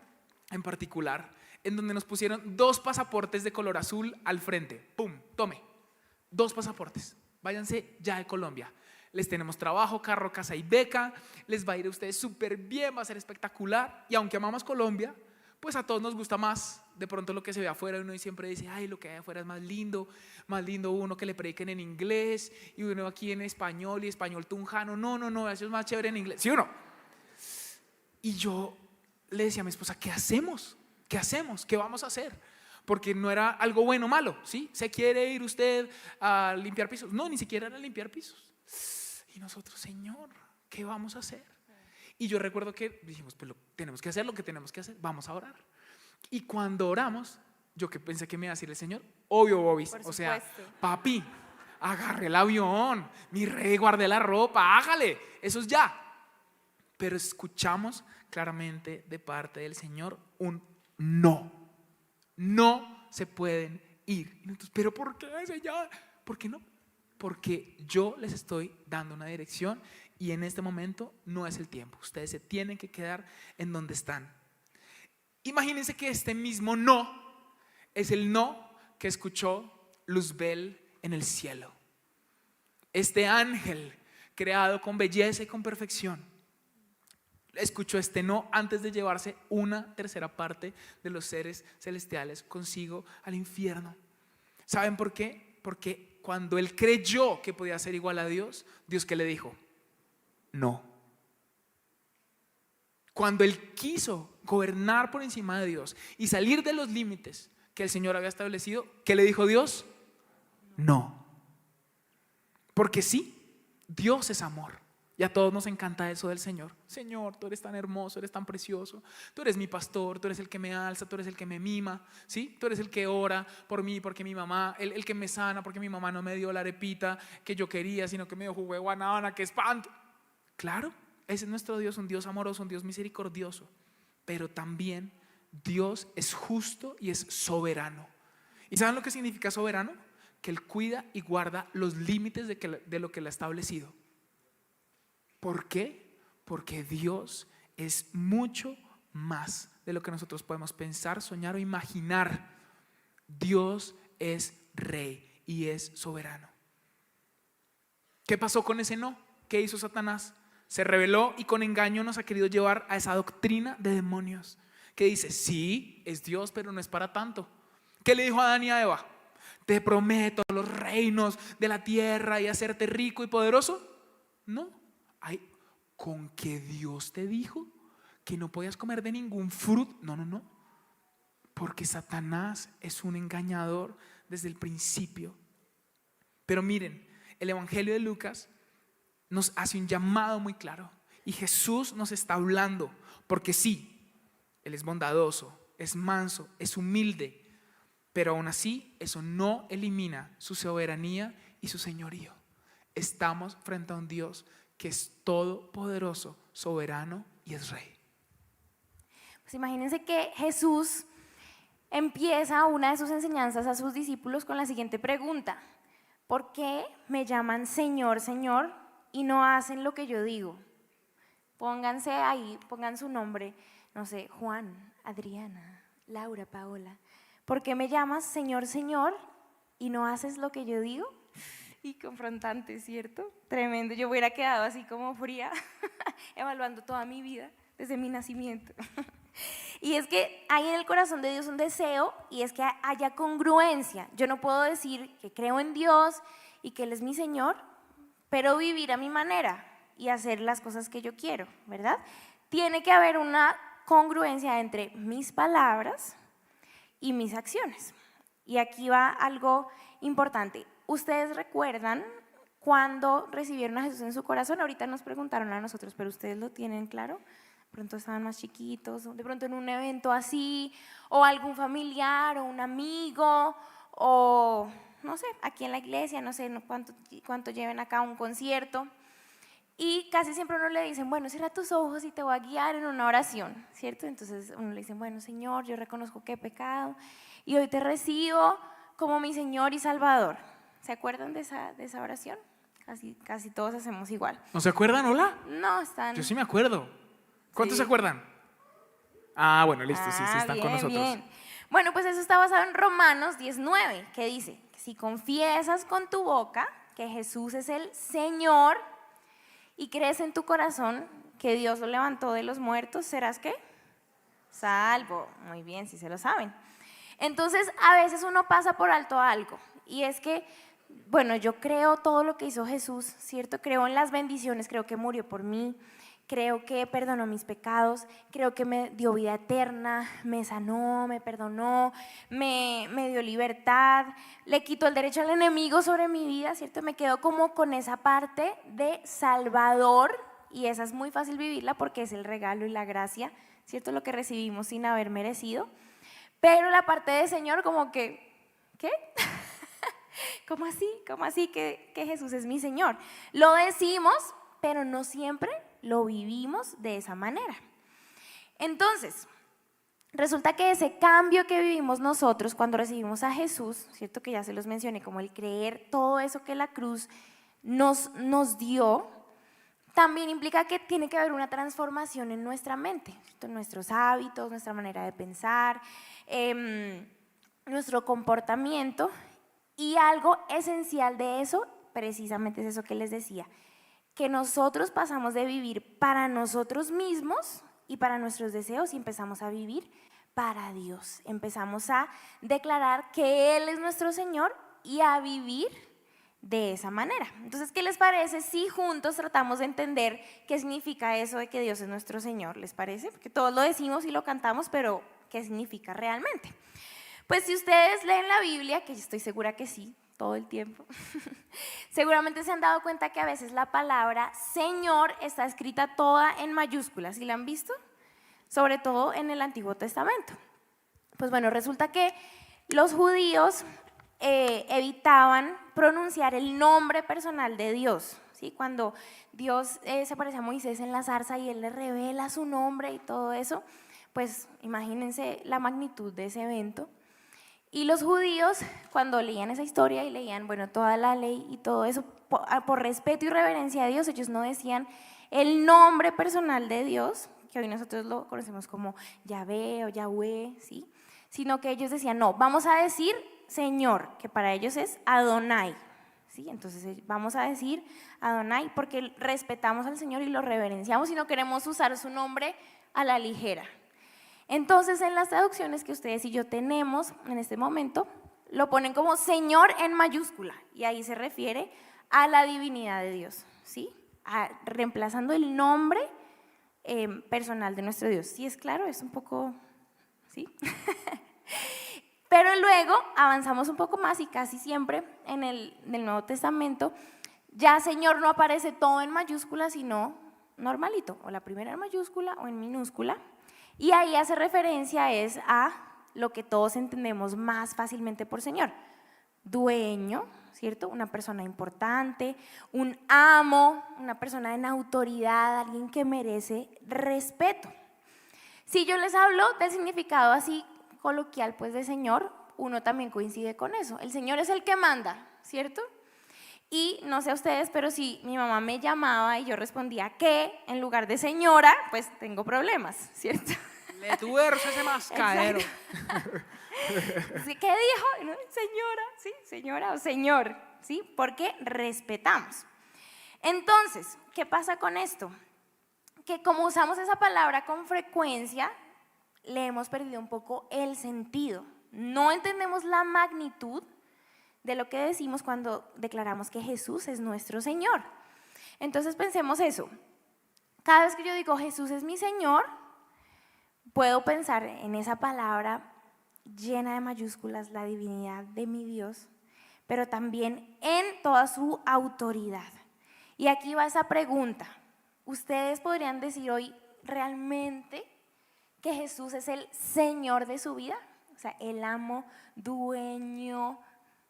en particular en donde nos pusieron 2 pasaportes de color azul al frente. ¡Pum! Tome, 2 pasaportes. Váyanse ya de Colombia. Les tenemos trabajo, carro, casa y beca. Les va a ir a ustedes súper bien, va a ser espectacular. Y aunque amamos Colombia, pues a todos nos gusta más de pronto lo que se ve afuera. Uno siempre dice, ay, lo que hay afuera es más lindo uno que le prediquen en inglés y uno aquí en español y español tunjano. No, eso es más chévere en inglés. ¿Sí o no? Y yo le decía a mi esposa, ¿qué hacemos? ¿Qué hacemos? ¿Qué vamos a hacer? Porque no era algo bueno o malo, ¿sí? ¿Se quiere ir usted a limpiar pisos? No, ni siquiera era limpiar pisos. Y nosotros, Señor, ¿qué vamos a hacer? Y yo recuerdo que dijimos, pues tenemos que hacer lo que tenemos que hacer, vamos a orar. Y cuando oramos, yo que pensé que me iba a decir el Señor, obvio, Bobis, o sea, papi, agarre el avión, mi rey, guarde la ropa, hágale, eso es ya. Pero escuchamos claramente de parte del Señor un no se pueden ir. Entonces, ¿pero por qué, Señor? ¿Por qué no? Porque yo les estoy dando una dirección y en este momento no es el tiempo. Ustedes se tienen que quedar en donde están. Imagínense que este mismo no es el no que escuchó Luzbel en el cielo. Este ángel creado con belleza y con perfección escuchó este no antes de llevarse 1/3 parte de los seres celestiales consigo al infierno. ¿Saben por qué? Porque cuando él creyó que podía ser igual a Dios, ¿Dios qué le dijo? No. Cuando él quiso gobernar por encima de Dios y salir de los límites que el Señor había establecido, ¿qué le dijo Dios? No. Porque sí, Dios es amor. Y a todos nos encanta eso del Señor. Señor, tú eres tan hermoso, eres tan precioso. Tú eres mi pastor, tú eres el que me alza, tú eres el que me mima, ¿sí? Tú eres el que ora por mí, porque mi mamá, el que me sana, porque mi mamá no me dio la arepita que yo quería, sino que me dio jugo de guanábana, que espanto. Claro, ese es nuestro Dios, un Dios amoroso, un Dios misericordioso. Pero también Dios es justo y es soberano. ¿Y saben lo que significa soberano? Que Él cuida y guarda los límites de lo que Él ha establecido. ¿Por qué? Porque Dios es mucho más de lo que nosotros podemos pensar, soñar o imaginar. Dios es rey y es soberano. ¿Qué pasó con ese no? ¿Qué hizo Satanás? Se rebeló y con engaño nos ha querido llevar a esa doctrina de demonios que dice, sí, es Dios, pero no es para tanto. ¿Qué le dijo a Adán y a Eva? Te prometo los reinos de la tierra y hacerte rico y poderoso. No. Con que Dios te dijo que no podías comer de ningún fruto. No. Porque Satanás es un engañador desde el principio. Pero miren, el Evangelio de Lucas nos hace un llamado muy claro. Y Jesús nos está hablando, porque sí, Él es bondadoso, es manso, es humilde, pero aún así eso no elimina su soberanía y su señorío. Estamos frente a un Dios que es todopoderoso, soberano y es rey. Pues imagínense que Jesús empieza una de sus enseñanzas a sus discípulos con la siguiente pregunta: ¿por qué me llaman Señor, Señor y no hacen lo que yo digo? Pónganse ahí, pongan su nombre, no sé, Juan, Adriana, Laura, Paola. ¿Por qué me llamas Señor, Señor y no haces lo que yo digo? Y confrontante, ¿cierto? Tremendo. Yo hubiera quedado así como fría, evaluando toda mi vida desde mi nacimiento. Y es que hay en el corazón de Dios un deseo, y es que haya congruencia. Yo no puedo decir que creo en Dios y que Él es mi Señor, pero vivir a mi manera y hacer las cosas que yo quiero, ¿verdad? Tiene que haber una congruencia entre mis palabras y mis acciones. Y aquí va algo importante. ¿Ustedes recuerdan cuando recibieron a Jesús en su corazón? Ahorita nos preguntaron a nosotros, pero ¿ustedes lo tienen claro? De pronto estaban más chiquitos, de pronto en un evento así, o algún familiar, o un amigo, o no sé, aquí en la iglesia, no sé cuánto lleven acá a un concierto. Y casi siempre uno le dicen, bueno, cierra tus ojos y te voy a guiar en una oración, ¿cierto? Entonces uno le dice, bueno, Señor, yo reconozco que he pecado y hoy te recibo como mi Señor y Salvador. ¿Se acuerdan de esa oración? Casi todos hacemos igual. ¿No se acuerdan, hola? No, están... Yo sí me acuerdo. ¿Cuántos Sí. se acuerdan? Ah, bueno, listo, sí, están bien, con nosotros. bien. Bueno, pues eso está basado en Romanos 19, que dice, si confiesas con tu boca que Jesús es el Señor y crees en tu corazón que Dios lo levantó de los muertos, ¿serás qué? Salvo. Muy bien, si se lo saben. Entonces, a veces uno pasa por alto algo, y es que, bueno, yo creo todo lo que hizo Jesús, ¿cierto? Creo en las bendiciones, creo que murió por mí, creo que perdonó mis pecados, creo que me dio vida eterna, me sanó, me perdonó, me dio libertad, le quitó el derecho al enemigo sobre mi vida, ¿cierto? Me quedo como con esa parte de Salvador, y esa es muy fácil vivirla porque es el regalo y la gracia, ¿cierto? Lo que recibimos sin haber merecido. Pero la parte de Señor como que, ¿qué? ¿Cómo así? ¿Cómo así que Jesús es mi Señor? Lo decimos, pero no siempre lo vivimos de esa manera. Entonces, resulta que ese cambio que vivimos nosotros cuando recibimos a Jesús, ¿cierto? Que ya se los mencioné, como el creer todo eso que la cruz nos dio, también implica que tiene que haber una transformación en nuestra mente, ¿cierto? En nuestros hábitos, nuestra manera de pensar, nuestro comportamiento. Y algo esencial de eso, precisamente es eso que les decía, que nosotros pasamos de vivir para nosotros mismos y para nuestros deseos y empezamos a vivir para Dios. Empezamos a declarar que Él es nuestro Señor y a vivir de esa manera. Entonces, ¿qué les parece si juntos tratamos de entender qué significa eso de que Dios es nuestro Señor? ¿Les parece? Porque todos lo decimos y lo cantamos, pero ¿qué significa realmente? Pues si ustedes leen la Biblia, que yo estoy segura que sí, todo el tiempo, seguramente se han dado cuenta que a veces la palabra Señor está escrita toda en mayúsculas. ¿Sí la han visto? Sobre todo en el Antiguo Testamento. Pues bueno, resulta que los judíos evitaban pronunciar el nombre personal de Dios, ¿sí? Cuando Dios se aparece a Moisés en la zarza y Él le revela su nombre y todo eso, pues imagínense la magnitud de ese evento. Y los judíos, cuando leían esa historia y leían, bueno, toda la ley y todo eso, por respeto y reverencia a Dios, ellos no decían el nombre personal de Dios, que hoy nosotros lo conocemos como Yahvé o Yahweh, ¿sí? Sino que ellos decían, no, vamos a decir Señor, que para ellos es Adonai, ¿sí? Entonces vamos a decir Adonai porque respetamos al Señor y lo reverenciamos y no queremos usar su nombre a la ligera. Entonces, en las traducciones que ustedes y yo tenemos en este momento, lo ponen como Señor en mayúscula, y ahí se refiere a la divinidad de Dios, ¿sí? Reemplazando el nombre personal de nuestro Dios. ¿Sí es claro? Es un poco, ¿sí? Pero luego avanzamos un poco más y casi siempre en el Nuevo Testamento ya Señor no aparece todo en mayúsculas, sino normalito, o la primera en mayúscula o en minúscula, y ahí hace referencia es a lo que todos entendemos más fácilmente por Señor. Dueño, ¿cierto? Una persona importante, un amo, una persona en autoridad, alguien que merece respeto. Si yo les hablo del significado así coloquial pues de Señor, uno también coincide con eso. El Señor es el que manda, ¿cierto? Y no sé a ustedes, pero si mi mamá me llamaba y yo respondía ¿qué? En lugar de señora, pues tengo problemas, ¿cierto? Le tuerzo ese mascadero. ¿Sí? ¿Qué dijo? ¿No? Señora, sí, señora o señor, ¿sí? Porque respetamos. Entonces, ¿qué pasa con esto? Que como usamos esa palabra con frecuencia, le hemos perdido un poco el sentido. No entendemos la magnitud de lo que decimos cuando declaramos que Jesús es nuestro Señor. Entonces pensemos eso. Cada vez que yo digo Jesús es mi Señor, puedo pensar en esa palabra llena de mayúsculas, la divinidad de mi Dios, pero también en toda su autoridad. Y aquí va esa pregunta. ¿Ustedes podrían decir hoy realmente que Jesús es el Señor de su vida? O sea, el amo, dueño,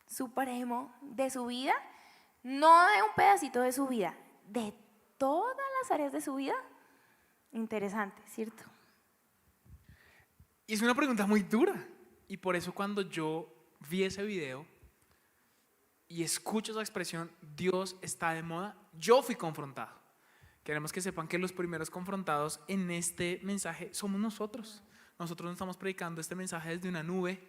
supremo de su vida, no de un pedacito de su vida, de todas las áreas de su vida. Interesante, ¿cierto? Y es una pregunta muy dura. Y por eso cuando yo vi ese video y escucho esa expresión, Dios está de moda, yo fui confrontado. Queremos que sepan que los primeros confrontados en este mensaje somos nosotros. Nosotros no estamos predicando este mensaje desde una nube,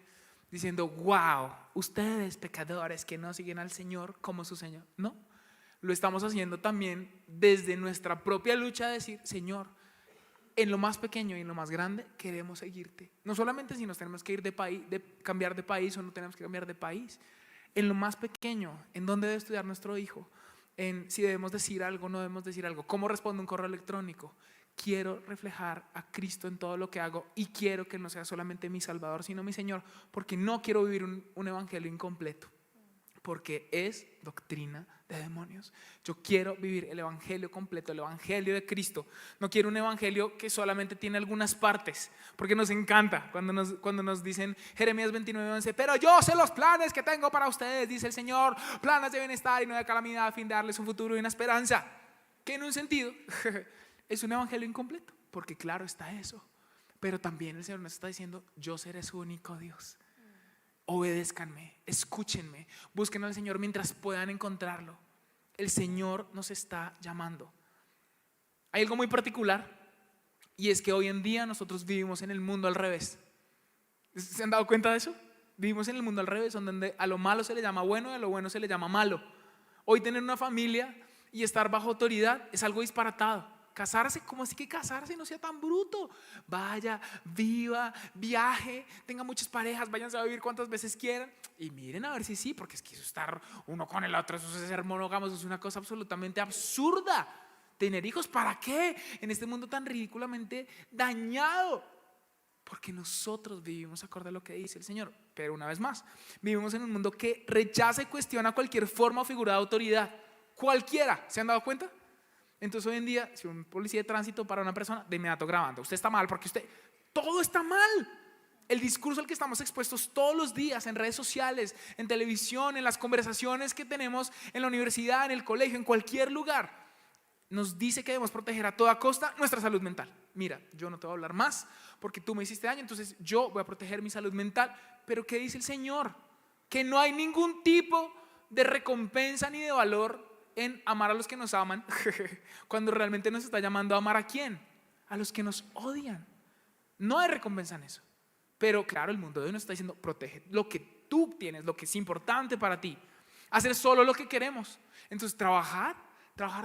diciendo, wow, ustedes pecadores que no siguen al Señor como su Señor. No, lo estamos haciendo también desde nuestra propia lucha de decir, Señor, en lo más pequeño y en lo más grande queremos seguirte. No solamente si nos tenemos que ir de país, cambiar de país o no tenemos que cambiar de país. En lo más pequeño, en dónde debe estudiar nuestro hijo, en si debemos decir algo o no debemos decir algo, cómo responde un correo electrónico. Quiero reflejar a Cristo en todo lo que hago y quiero que no sea solamente mi Salvador, sino mi Señor, porque no quiero vivir un evangelio incompleto, porque es doctrina de demonios. Yo quiero vivir el evangelio completo, el evangelio de Cristo. No quiero un evangelio que solamente tiene algunas partes, porque nos encanta cuando nos dicen Jeremías 29:11, pero yo sé los planes que tengo para ustedes, dice el Señor, planes de bienestar y no de calamidad, a fin de darles un futuro y una esperanza. Que en un sentido es un evangelio incompleto, porque claro está eso, pero también el Señor nos está diciendo, yo seré su único Dios. Obedézcanme, escúchenme, busquen al Señor mientras puedan encontrarlo. El Señor nos está llamando. Hay algo muy particular, y es que hoy en día nosotros vivimos en el mundo al revés. ¿Se han dado cuenta de eso? Vivimos en el mundo al revés, donde a lo malo se le llama bueno y a lo bueno se le llama malo. Hoy tener una familia y estar bajo autoridad es algo disparatado. Casarse, ¿cómo así que casarse? No sea tan bruto. Vaya, viva, viaje, tenga muchas parejas, váyanse a vivir cuantas veces quieran. Y miren a ver si sí, porque es que eso estar uno con el otro, eso es ser monógamos, eso es una cosa absolutamente absurda. Tener hijos, ¿para qué? En este mundo tan ridículamente dañado. Porque nosotros vivimos acorde a lo que dice el Señor. Pero una vez más, vivimos en un mundo que rechaza y cuestiona cualquier forma o figura de autoridad. Cualquiera, ¿se han dado cuenta? Entonces hoy en día, si un policía de tránsito para una persona, de inmediato grabando, usted está mal porque usted, todo está mal. El discurso al que estamos expuestos todos los días en redes sociales, en televisión, en las conversaciones que tenemos en la universidad, en el colegio, en cualquier lugar, nos dice que debemos proteger a toda costa nuestra salud mental. Mira, yo no te voy a hablar más porque tú me hiciste daño, entonces yo voy a proteger mi salud mental. Pero ¿qué dice el Señor? Que no hay ningún tipo de recompensa ni de valor en amar a los que nos aman, cuando realmente nos está llamando a amar ¿a quién? A los que nos odian. No hay recompensa en eso. Pero claro, el mundo de hoy nos está diciendo, protege lo que tú tienes, lo que es importante para ti. Hacer solo lo que queremos. Entonces trabajar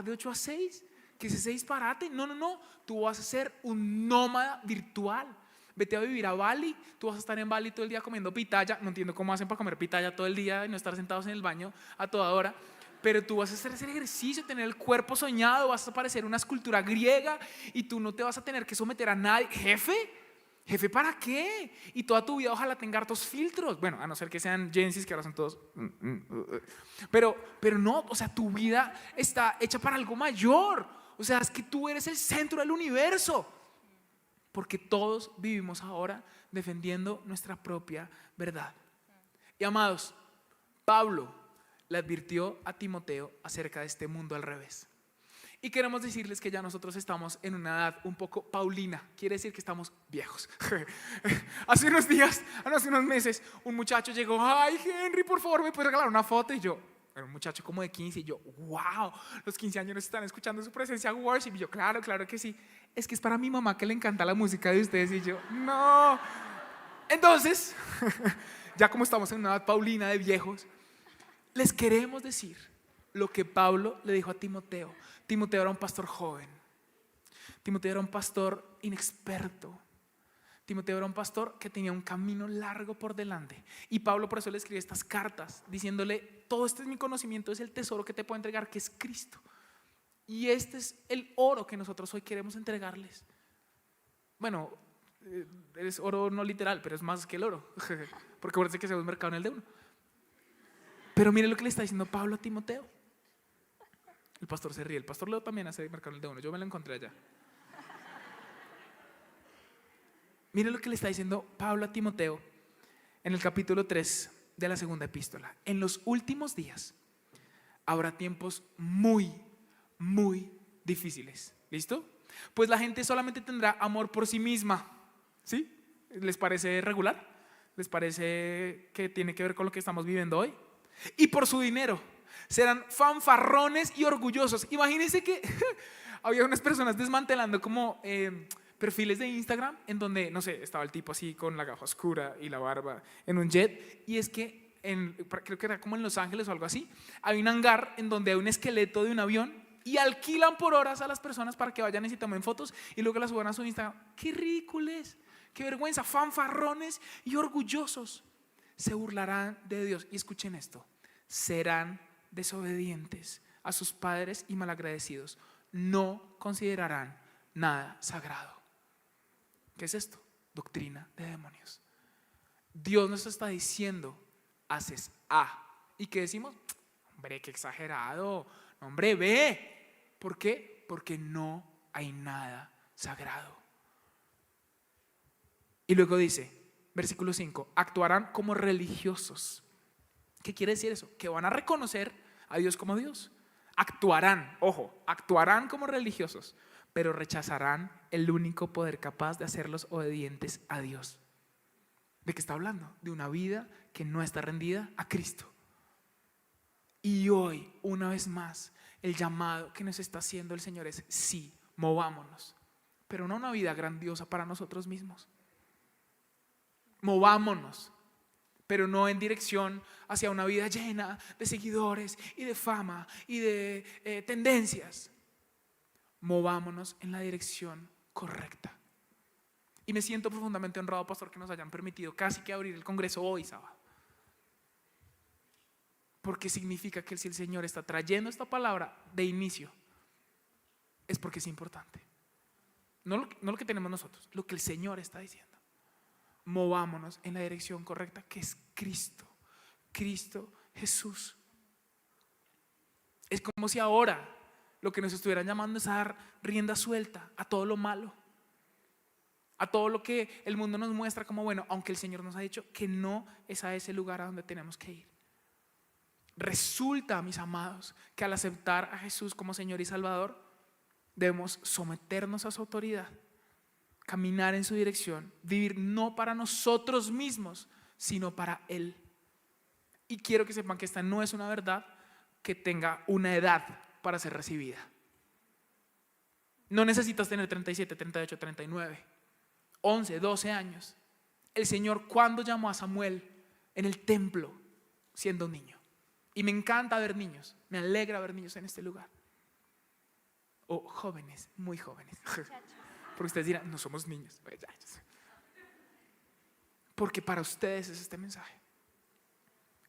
de 8 a 6, que ese disparate. No, tú vas a ser un nómada virtual. Vete a vivir a Bali, tú vas a estar en Bali todo el día comiendo pitaya. No entiendo cómo hacen para comer pitaya todo el día y no estar sentados en el baño a toda hora. Pero tú vas a hacer ese ejercicio, tener el cuerpo soñado, vas a parecer una escultura griega y tú no te vas a tener que someter a nadie. ¿Jefe para qué? Y toda tu vida ojalá tenga hartos filtros. Bueno, a no ser que sean Gensis, que ahora son todos. Pero no, o sea, tu vida está hecha para algo mayor. O sea, es que tú eres el centro del universo. Porque todos vivimos ahora defendiendo nuestra propia verdad. Y amados, Pablo le advirtió a Timoteo acerca de este mundo al revés. Y queremos decirles que ya nosotros estamos en una edad un poco paulina. Quiere decir que estamos viejos. Hace unos días, hace unos meses, un muchacho llegó: ay, Henry, por favor, ¿me puedes regalar una foto? Y yo, era un muchacho como de 15, y yo, wow, los 15 años están escuchando su presencia worship. Y yo, claro, claro que sí. Es que es para mi mamá, que le encanta la música de ustedes. Y yo, no. Entonces, ya como estamos en una edad paulina de viejos, les queremos decir lo que Pablo le dijo a Timoteo. Timoteo era un pastor joven. Timoteo era un pastor inexperto. Timoteo era un pastor que tenía un camino largo por delante. Y Pablo por eso le escribe estas cartas diciéndole: todo este es mi conocimiento, es el tesoro que te puedo entregar, que es Cristo. Y este es el oro que nosotros hoy queremos entregarles. Bueno, es oro no literal, pero es más que el oro. Porque acuérdense que se ve un mercado en el de uno. Pero mire lo que le está diciendo Pablo a Timoteo. El pastor se ríe. El pastor Leo también hace mercado en el de uno. Yo me lo encontré allá. Mire lo que le está diciendo Pablo a Timoteo en el capítulo 3 de la segunda epístola. En los últimos días habrá tiempos muy, muy difíciles. ¿Listo? Pues la gente solamente tendrá amor por sí misma. ¿Sí? ¿Les parece regular? ¿Les parece que tiene que ver con lo que estamos viviendo hoy? Y por su dinero. Serán fanfarrones y orgullosos. Imagínense que había unas personas desmantelando como perfiles de Instagram en donde, no sé, estaba el tipo así con la gafa oscura y la barba en un jet. Y es que creo que era como en Los Ángeles o algo así, hay un hangar en donde hay un esqueleto de un avión y alquilan por horas a las personas para que vayan y se tomen fotos y luego las suban a su Instagram. ¡Qué ridículos! ¡Qué vergüenza! Fanfarrones y orgullosos. Se burlarán de Dios. Y escuchen esto: serán desobedientes a sus padres y malagradecidos. No considerarán nada sagrado. ¿Qué es esto? Doctrina de demonios. Dios nos está diciendo: haces A. ¿Y qué decimos? Hombre, qué exagerado. Hombre, ve. ¿Por qué? Porque no hay nada sagrado. Y luego dice, versículo 5, actuarán como religiosos. ¿Qué quiere decir eso? Que van a reconocer a Dios como Dios. Actuarán, ojo, actuarán como religiosos, pero rechazarán el único poder capaz de hacerlos obedientes a Dios. ¿De qué está hablando? De una vida que no está rendida a Cristo. Y hoy, una vez más, el llamado que nos está haciendo el Señor es: sí, movámonos, pero no una vida grandiosa para nosotros mismos. Movámonos, pero no en dirección hacia una vida llena de seguidores y de fama y de tendencias. Movámonos en la dirección correcta. Y me siento profundamente honrado, pastor, que nos hayan permitido casi que abrir el congreso hoy sábado, porque significa que si el Señor está trayendo esta palabra de inicio, es porque es importante. No lo que tenemos nosotros, lo que el Señor está diciendo. Movámonos en la dirección correcta, que es Cristo, Cristo Jesús. Es como si ahora lo que nos estuvieran llamando es a dar rienda suelta a todo lo malo, a todo lo que el mundo nos muestra como bueno, aunque el Señor nos ha dicho que no es a ese lugar a donde tenemos que ir. Resulta, mis amados, que al aceptar a Jesús como Señor y Salvador, debemos someternos a su autoridad, caminar en su dirección, vivir no para nosotros mismos, sino para Él. Y quiero que sepan que esta no es una verdad que tenga una edad para ser recibida. No necesitas tener 37, 38, 39, 11, 12 años. El Señor, cuando llamó a Samuel en el templo siendo un niño. Y me encanta ver niños, me alegra ver niños en este lugar. O jóvenes, muy jóvenes. Porque ustedes dirán, no somos niños. Porque para ustedes es este mensaje.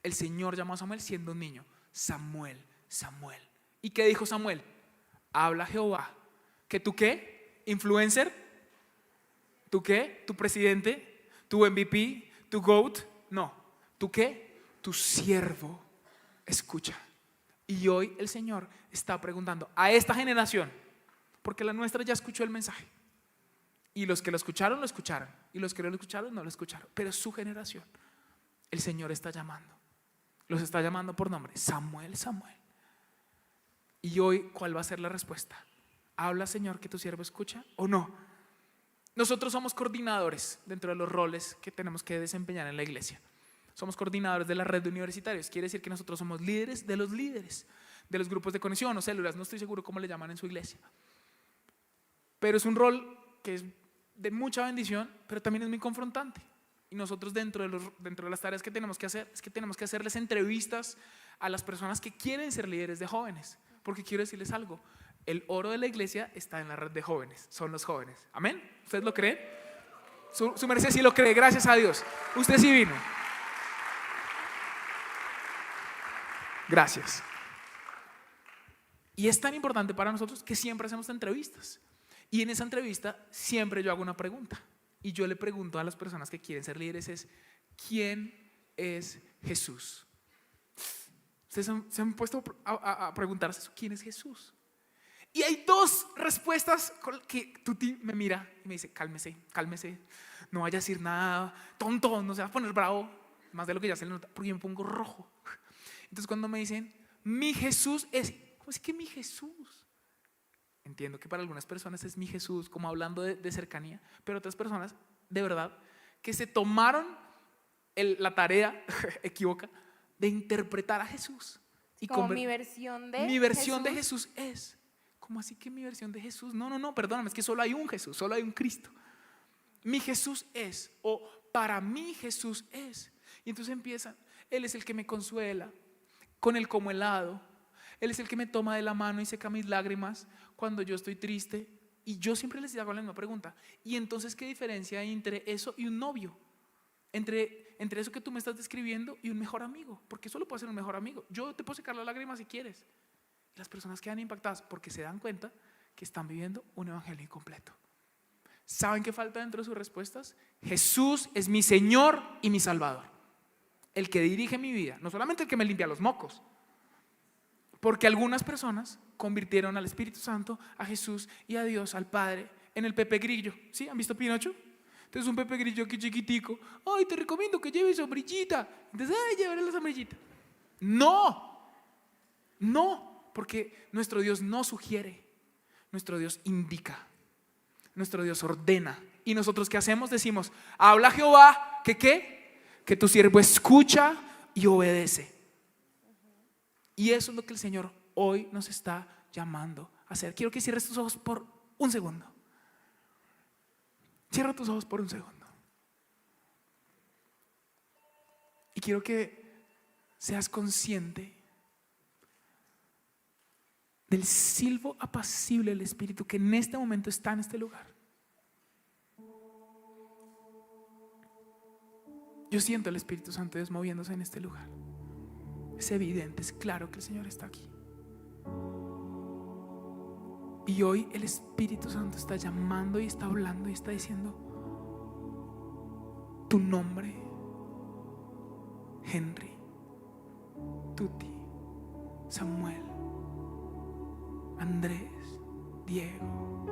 El Señor llamó a Samuel siendo un niño. Samuel, Samuel. ¿Y qué dijo Samuel? Habla Jehová. ¿Que tú qué? ¿Influencer? ¿Tú qué? ¿Tu presidente? ¿Tu MVP? ¿Tu GOAT? No. ¿Tú qué? Tu siervo. Escucha. Y hoy el Señor está preguntando a esta generación: porque la nuestra ya escuchó el mensaje. Y los que lo escucharon, lo escucharon. Y los que no lo escucharon, no lo escucharon. Pero su generación, el Señor está llamando. Los está llamando por nombre. Samuel, Samuel. Y hoy, ¿cuál va a ser la respuesta? ¿Habla, Señor, que tu siervo escucha o no? Nosotros somos coordinadores dentro de los roles que tenemos que desempeñar en la iglesia. Somos coordinadores de la red de universitarios. Quiere decir que nosotros somos líderes de los grupos de conexión o células. No estoy seguro cómo le llaman en su iglesia. Pero es un rol que es de mucha bendición, pero también es muy confrontante. Y nosotros dentro de las tareas que tenemos que hacer es que tenemos que hacerles entrevistas a las personas que quieren ser líderes de jóvenes. Porque quiero decirles algo, el oro de la iglesia está en la red de jóvenes, son los jóvenes. ¿Amén? ¿Ustedes lo creen? Su merced sí lo cree, gracias a Dios. Usted sí vino. Gracias. Y es tan importante para nosotros que siempre hacemos entrevistas. Y en esa entrevista siempre yo hago una pregunta. Y yo le pregunto a las personas que quieren ser líderes es, ¿quién es Jesús? Ustedes se han puesto a preguntarse eso, ¿quién es Jesús? Y hay dos respuestas que Tuti me mira y me dice, cálmese, cálmese, no vaya a decir nada, tonto, no se va a poner bravo, más de lo que ya se le nota, porque yo me pongo rojo. Entonces cuando me dicen, mi Jesús es, ¿cómo es que mi Jesús? Entiendo que para algunas personas es mi Jesús, como hablando de cercanía, pero otras personas, de verdad, que se tomaron la tarea, equivoca, de interpretar a Jesús. Y como mi versión de mi versión de Jesús es. ¿Cómo así que mi versión de Jesús? No, perdóname, es que solo hay un Jesús, solo hay un Cristo. Mi Jesús es, o para mí Jesús es. Y entonces empiezan, Él es el que me consuela, con Él como helado. Él es el que me toma de la mano y seca mis lágrimas cuando yo estoy triste. Y yo siempre les hago la misma pregunta. ¿Y entonces qué diferencia hay entre eso y un novio? Entre eso que tú me estás describiendo y un mejor amigo. Porque solo puede ser un mejor amigo. Yo te puedo secar las lágrimas si quieres. Y las personas quedan impactadas porque se dan cuenta que están viviendo un evangelio incompleto. ¿Saben qué falta dentro de sus respuestas? Jesús es mi Señor y mi Salvador. El que dirige mi vida. No solamente el que me limpia los mocos. Porque algunas personas convirtieron al Espíritu Santo, a Jesús y a Dios, al Padre, en el Pepe Grillo. ¿Sí? ¿Han visto Pinocho? Entonces un Pepe Grillo aquí chiquitico. Ay, te recomiendo que lleves sombrillita. Entonces, ay, llevaré la sombrillita. No, porque nuestro Dios no sugiere. Nuestro Dios indica. Nuestro Dios ordena. Y nosotros ¿qué hacemos? Decimos, habla Jehová, ¿que qué? Que tu siervo escucha y obedece. Y eso es lo que el Señor hoy nos está llamando a hacer. Quiero que cierres tus ojos por un segundo. Cierra tus ojos por un segundo. Y quiero que seas consciente del silbo apacible del Espíritu que en este momento está en este lugar. Yo siento el Espíritu Santo de Dios moviéndose en este lugar. Es evidente, es claro que el Señor está aquí. Y hoy el Espíritu Santo está llamando y está hablando y está diciendo tu nombre: Henry, Tuti, Samuel, Andrés, Diego.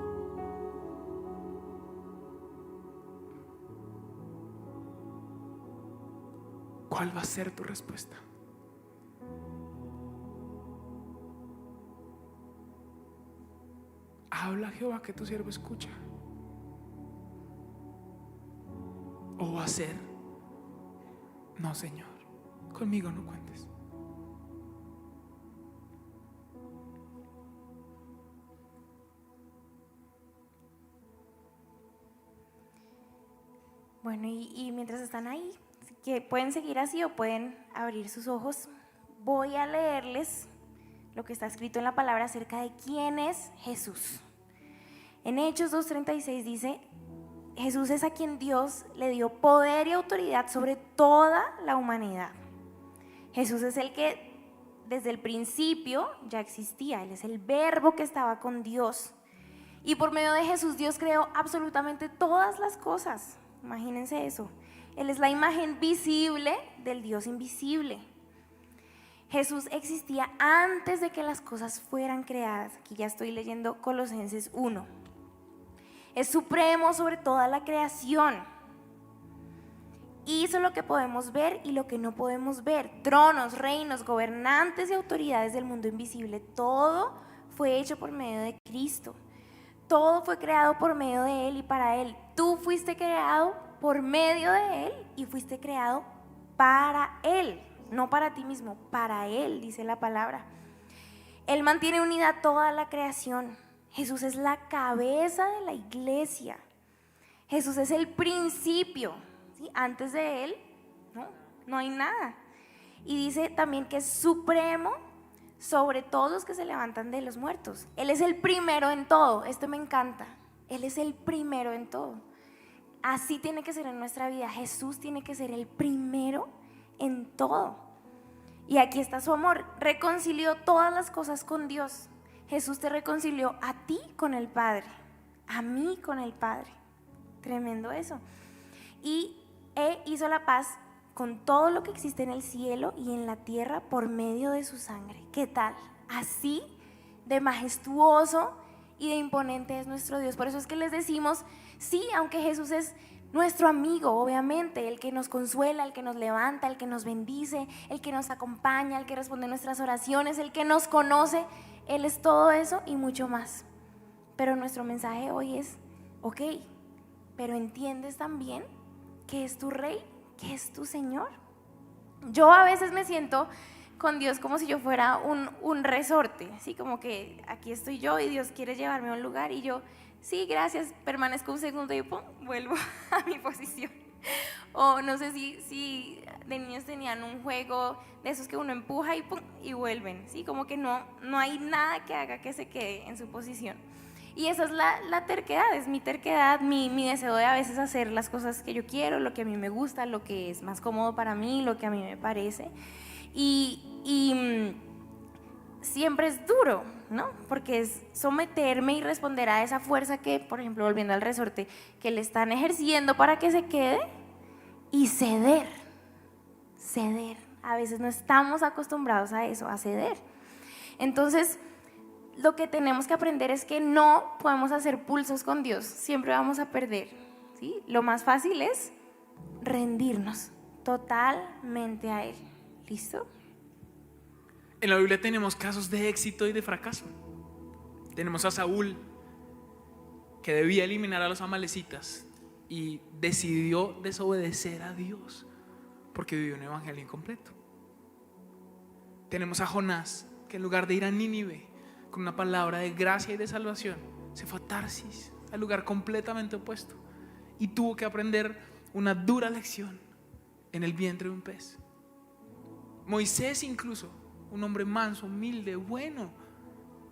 ¿Cuál va a ser tu respuesta? Habla Jehová, que tu siervo escucha. ¿O va a ser, no, Señor, conmigo no cuentes? Bueno, y mientras están ahí, que pueden seguir así o pueden abrir sus ojos, voy a leerles lo que está escrito en la palabra acerca de quién es Jesús. En Hechos 2:36 dice: Jesús es a quien Dios le dio poder y autoridad sobre toda la humanidad. Jesús es el que desde el principio ya existía. Él es el verbo que estaba con Dios. Y por medio de Jesús Dios creó absolutamente todas las cosas. Imagínense eso. Él es la imagen visible del Dios invisible. Jesús existía antes de que las cosas fueran creadas. Aquí ya estoy leyendo Colosenses 1. Es supremo sobre toda la creación. Hizo lo que podemos ver y lo que no podemos ver. Tronos, reinos, gobernantes y autoridades del mundo invisible. Todo fue hecho por medio de Cristo. Todo fue creado por medio de Él y para Él. Tú fuiste creado por medio de Él y fuiste creado para Él. No para ti mismo, para Él, dice la palabra. Él mantiene unida toda la creación. Jesús es la cabeza de la iglesia. Jesús es el principio. ¿Sí? Antes de Él, no hay nada. Y dice también que es supremo sobre todos los que se levantan de los muertos. Él es el primero en todo. Esto me encanta. Él es el primero en todo. Así tiene que ser en nuestra vida. Jesús tiene que ser el primero en todo. Y aquí está su amor. Reconcilió todas las cosas con Dios. Jesús te reconcilió a ti con el Padre, a mí con el Padre. Tremendo eso. Y hizo la paz con todo lo que existe en el cielo y en la tierra por medio de su sangre. ¿Qué tal? Así de majestuoso y de imponente es nuestro Dios. Por eso es que les decimos, sí, aunque Jesús es nuestro amigo, obviamente, el que nos consuela, el que nos levanta, el que nos bendice, el que nos acompaña, el que responde nuestras oraciones, el que nos conoce, Él es todo eso y mucho más. Pero nuestro mensaje hoy es, ok, pero ¿entiendes también que es tu Rey, que es tu Señor? Yo a veces me siento con Dios como si yo fuera un resorte, así como que aquí estoy yo y Dios quiere llevarme a un lugar y yo, sí, gracias, permanezco un segundo y pum, vuelvo a mi posición. O no sé si de niños tenían un juego de esos que uno empuja y pum, y vuelven, ¿sí? Como que no hay nada que haga que se quede en su posición. Y esa es la terquedad, es mi terquedad, mi deseo de a veces hacer las cosas que yo quiero, lo que a mí me gusta, lo que es más cómodo para mí, lo que a mí me parece. Y siempre es duro, ¿no? Porque es someterme y responder a esa fuerza que, por ejemplo, volviendo al resorte, que le están ejerciendo para que se quede, y ceder. A veces no estamos acostumbrados a eso, a ceder. Entonces, lo que tenemos que aprender es que no podemos hacer pulsos con Dios, siempre vamos a perder, ¿sí? Lo más fácil es rendirnos totalmente a Él. ¿Listo? En la Biblia tenemos casos de éxito y de fracaso. Tenemos a Saúl, que debía eliminar a los amalecitas y decidió desobedecer a Dios porque vivió un evangelio incompleto. Tenemos a Jonás, que en lugar de ir a Nínive con una palabra de gracia y de salvación, se fue a Tarsis, al lugar completamente opuesto, y tuvo que aprender una dura lección en el vientre de un pez. Moisés, incluso, un hombre manso, humilde, bueno,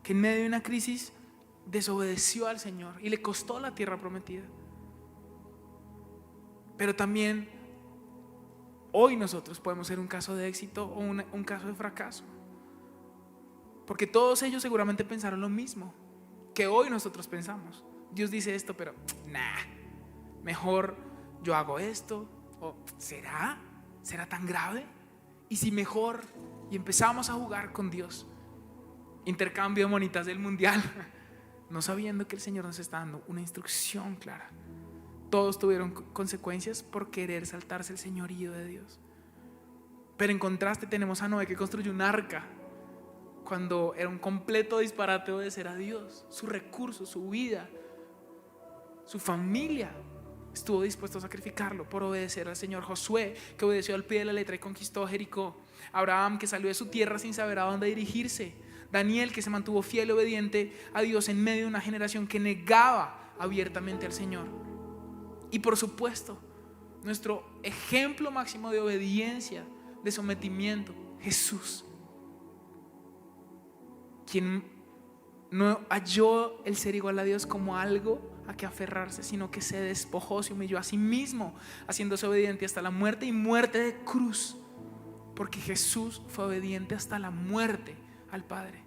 que en medio de una crisis desobedeció al Señor y le costó la tierra prometida. Pero también hoy nosotros podemos ser un caso de éxito o un caso de fracaso, porque todos ellos seguramente pensaron lo mismo que hoy nosotros pensamos. Dios dice esto, pero mejor yo hago esto. ¿O será tan grave? Y si mejor, y empezamos a jugar con Dios, intercambio de monitas del mundial, no sabiendo que el Señor nos está dando una instrucción clara. Todos tuvieron consecuencias por querer saltarse el señorío de Dios. Pero en contraste tenemos a Noé, que construyó un arca cuando era un completo disparate obedecer a Dios. Sus recursos, su vida, su familia, estuvo dispuesto a sacrificarlo por obedecer al Señor. Josué, que obedeció al pie de la letra y conquistó Jericó. Abraham, que salió de su tierra sin saber a dónde dirigirse. Daniel, que se mantuvo fiel y obediente a Dios en medio de una generación que negaba abiertamente al Señor. Y por supuesto, nuestro ejemplo máximo de obediencia, de sometimiento, Jesús, quien no halló el ser igual a Dios como algo a que aferrarse, sino que se despojó, se humilló a sí mismo, haciéndose obediente hasta la muerte, y muerte de cruz, porque Jesús fue obediente hasta la muerte al Padre.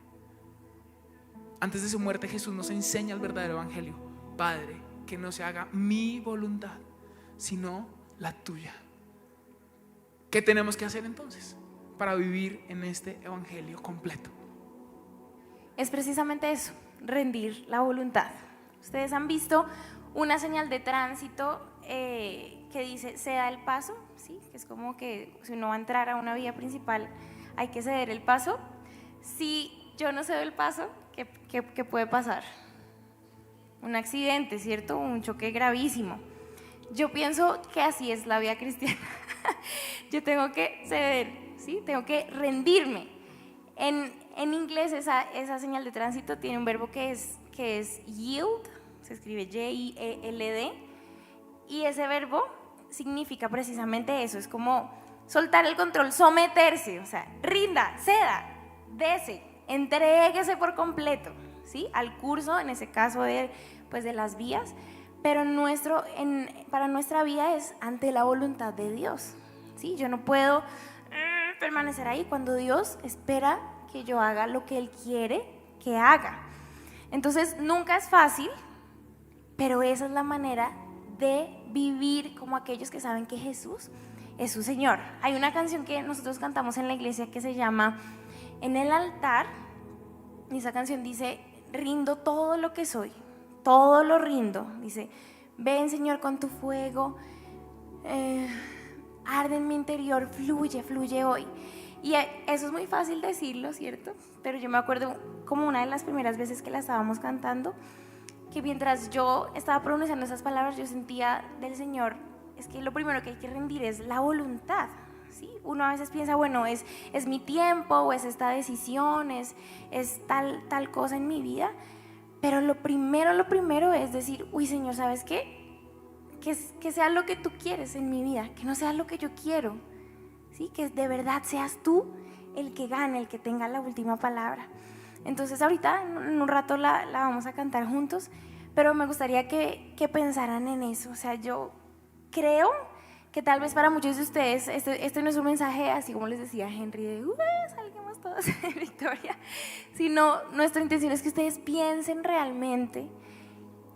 Antes de su muerte, Jesús nos enseña el verdadero evangelio: Padre, que no se haga mi voluntad, sino la tuya. ¿Qué tenemos que hacer entonces? para vivir en este evangelio completo? Es precisamente eso, rendir la voluntad. Ustedes han visto una señal de tránsito que dice ceda el paso, ¿sí? Que es como que si uno va a entrar a una vía principal hay que ceder el paso. Si yo no cedo el paso, ¿qué puede pasar? Un accidente, ¿cierto? Un choque gravísimo. Yo pienso que así es la vida cristiana. Yo tengo que ceder, ¿sí? Tengo que rendirme. En inglés esa señal de tránsito tiene un verbo que es yield, se escribe Y-I-E-L-D, y ese verbo significa precisamente eso, es como soltar el control, someterse, o sea, rinda, ceda, dese, entréguese por completo, ¿sí? Al curso, en ese caso de las vías, pero para nuestra vida es ante la voluntad de Dios, ¿sí? Yo no puedo permanecer ahí cuando Dios espera que yo haga lo que Él quiere que haga. Entonces nunca es fácil, pero esa es la manera de vivir como aquellos que saben que Jesús es su Señor. Hay una canción que nosotros cantamos en la iglesia que se llama En el altar, y esa canción dice: rindo todo lo que soy, todo lo rindo. Dice: ven Señor con tu fuego, arde en mi interior, fluye hoy. Y eso es muy fácil decirlo, ¿cierto? Pero yo me acuerdo como una de las primeras veces que la estábamos cantando, que mientras yo estaba pronunciando esas palabras, yo sentía del Señor, es que lo primero que hay que rendir es la voluntad, ¿sí? Uno a veces piensa, bueno, es mi tiempo, o es esta decisión, es tal cosa en mi vida, pero lo primero es decir, uy Señor, ¿sabes qué? Que sea lo que tú quieres en mi vida, que no sea lo que yo quiero, ¿sí? Que de verdad seas tú el que gane, el que tenga la última palabra. Entonces ahorita en un rato la vamos a cantar juntos, pero me gustaría que pensaran en eso. O sea, yo creo que tal vez para muchos de ustedes este no es un mensaje así como les decía Henry de salgamos todos en victoria, sino nuestra intención es que ustedes piensen realmente,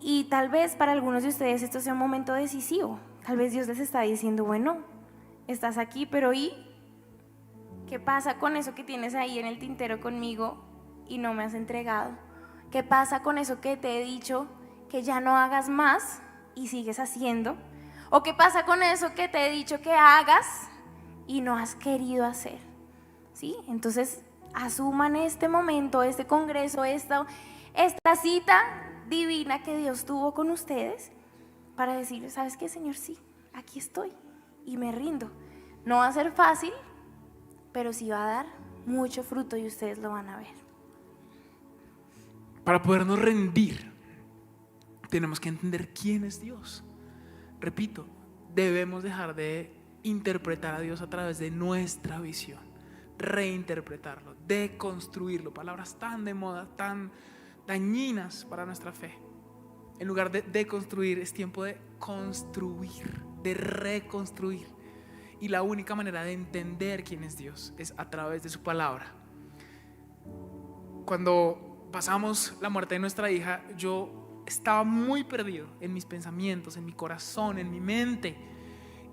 y tal vez para algunos de ustedes esto sea un momento decisivo. Tal vez Dios les está diciendo, bueno, estás aquí, pero ¿y qué pasa con eso que tienes ahí en el tintero conmigo y no me has entregado? ¿Qué pasa con eso que te he dicho que ya no hagas más y sigues haciendo? ¿O qué pasa con eso que te he dicho que hagas y no has querido hacer? ¿Sí? Entonces asuman este momento, este congreso, esta cita divina que Dios tuvo con ustedes para decir, ¿sabes qué, Señor? Sí, aquí estoy y me rindo. No va a ser fácil, pero sí va a dar mucho fruto y ustedes lo van a ver. Para podernos rendir, tenemos que entender quién es Dios. Repito, debemos dejar de interpretar a Dios a través de nuestra visión, reinterpretarlo, deconstruirlo, palabras tan de moda, tan dañinas para nuestra fe. En lugar de deconstruir, es tiempo de construir, de reconstruir. Y la única manera de entender quién es Dios es a través de su palabra. Cuando pasamos la muerte de nuestra hija, yo estaba muy perdido en mis pensamientos, en mi corazón, en mi mente,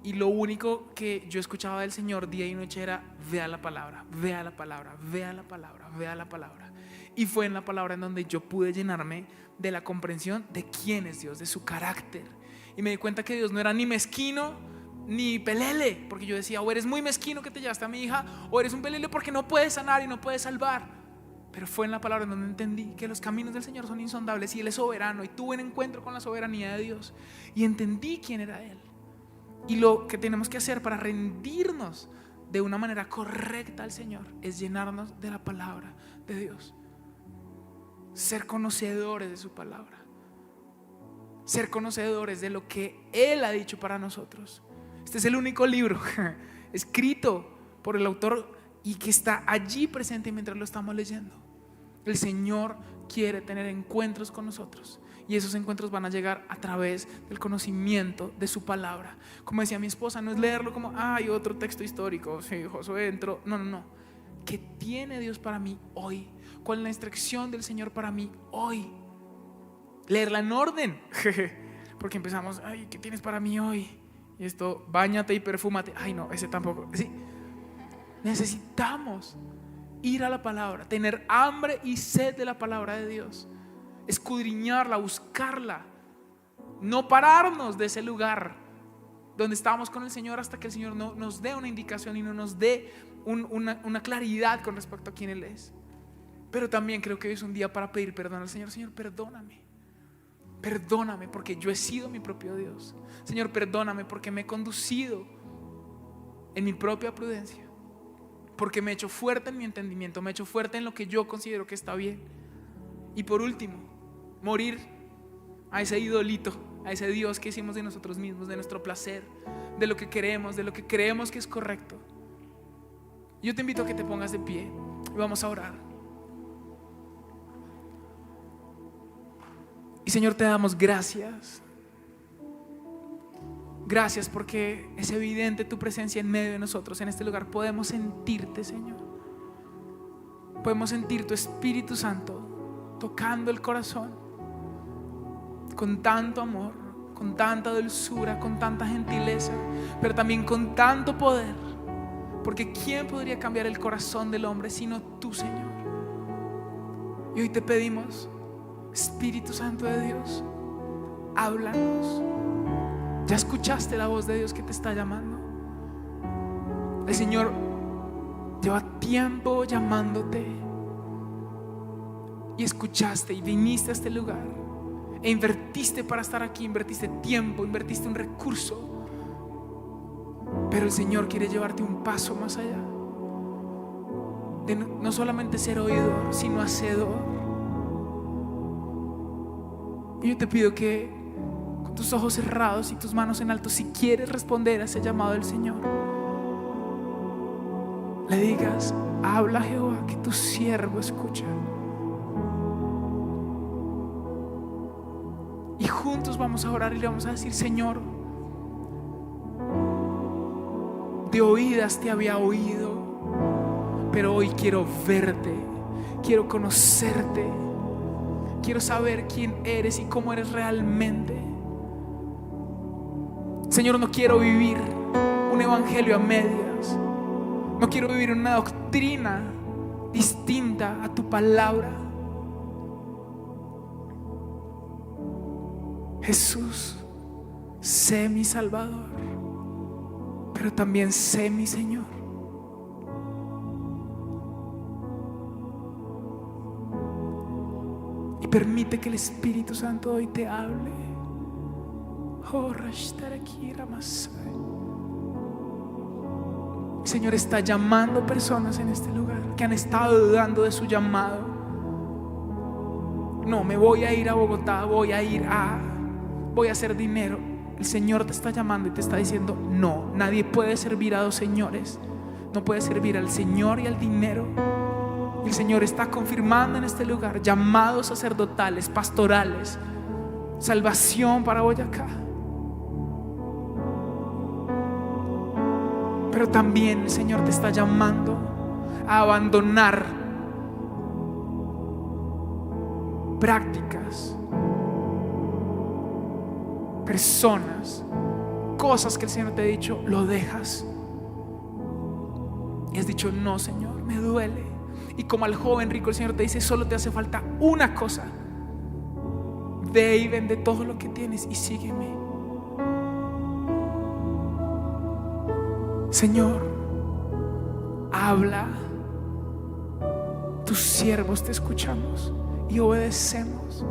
y lo único que yo escuchaba del Señor día y noche era: vea la palabra, vea la palabra, vea la palabra, vea la palabra. Y fue en la palabra en donde yo pude llenarme de la comprensión de quién es Dios, de su carácter, y me di cuenta que Dios no era ni mezquino ni pelele, porque yo decía: o eres muy mezquino que te llevaste a mi hija, o eres un pelele porque no puedes sanar y no puedes salvar. Pero fue en la palabra en donde entendí que los caminos del Señor son insondables y Él es soberano, y tuve un encuentro con la soberanía de Dios y entendí quién era Él. Y lo que tenemos que hacer para rendirnos de una manera correcta al Señor es llenarnos de la palabra de Dios, ser conocedores de su palabra, ser conocedores de lo que Él ha dicho para nosotros. Este es el único libro escrito por el autor y que está allí presente mientras lo estamos leyendo. El Señor quiere tener encuentros con nosotros, y esos encuentros van a llegar a través del conocimiento de su palabra. Como decía mi esposa, no es leerlo como hay otro texto histórico, sí, Josué entró. No. ¿Qué tiene Dios para mí hoy? ¿Cuál es la instrucción del Señor para mí hoy? Leerla en orden, porque empezamos, ay, ¿qué tienes para mí hoy? Y esto, báñate y perfúmate. Ay, no, ese tampoco. Sí. Necesitamos ir a la palabra, tener hambre y sed de la palabra de Dios, escudriñarla, buscarla, no pararnos de ese lugar donde estábamos con el Señor hasta que el Señor no nos dé una indicación y no nos dé una claridad con respecto a quién Él es. Pero también creo que hoy es un día para pedir perdón al Señor. Señor, perdóname porque yo he sido mi propio Dios. Señor, perdóname porque me he conducido en mi propia prudencia, porque me he hecho fuerte en mi entendimiento, me he hecho fuerte en lo que yo considero que está bien. Y por último, morir a ese idolito, a ese Dios que hicimos de nosotros mismos, de nuestro placer, de lo que queremos, de lo que creemos que es correcto. Yo te invito a que te pongas de pie y vamos a orar. Y Señor, te damos gracias. Gracias porque es evidente tu presencia en medio de nosotros. En este lugar podemos sentirte, Señor. Podemos sentir tu Espíritu Santo tocando el corazón con tanto amor, con tanta dulzura, con tanta gentileza, pero también con tanto poder. Porque ¿quién podría cambiar el corazón del hombre sino tú, Señor? Y hoy te pedimos, Espíritu Santo de Dios, háblanos. Ya escuchaste la voz de Dios que te está llamando. El Señor lleva tiempo llamándote y escuchaste y viniste a este lugar e invertiste para estar aquí, invertiste tiempo, invertiste un recurso. Pero el Señor quiere llevarte un paso más allá, de no solamente ser oidor, sino hacedor. Y yo te pido que con tus ojos cerrados y tus manos en alto, si quieres responder a ese llamado del Señor, le digas: habla Jehová, que tu siervo escucha. Y juntos vamos a orar y le vamos a decir: Señor, de oídas te había oído, pero hoy quiero verte, quiero conocerte, quiero saber quién eres y cómo eres realmente. Señor, no quiero vivir un evangelio a medias, no quiero vivir una doctrina distinta a tu palabra. Jesús, sé mi Salvador, pero también sé mi Señor. Y permite que el Espíritu Santo hoy te hable. El Señor está llamando personas en este lugar que han estado dudando de su llamado. No, me voy a ir a Bogotá, voy a hacer dinero. El Señor te está llamando y te está diciendo: no, nadie puede servir a dos señores. No puede servir al Señor y al dinero. Y el Señor está confirmando en este lugar llamados sacerdotales, pastorales, salvación para Boyacá. Pero también el Señor te está llamando a abandonar prácticas, personas, cosas que el Señor te ha dicho, lo dejas. Y has dicho: no, Señor, me duele. Y como al joven rico, el Señor te dice: solo te hace falta una cosa. Ve y vende todo lo que tienes y sígueme. Señor, habla. Tus siervos te escuchamos y obedecemos.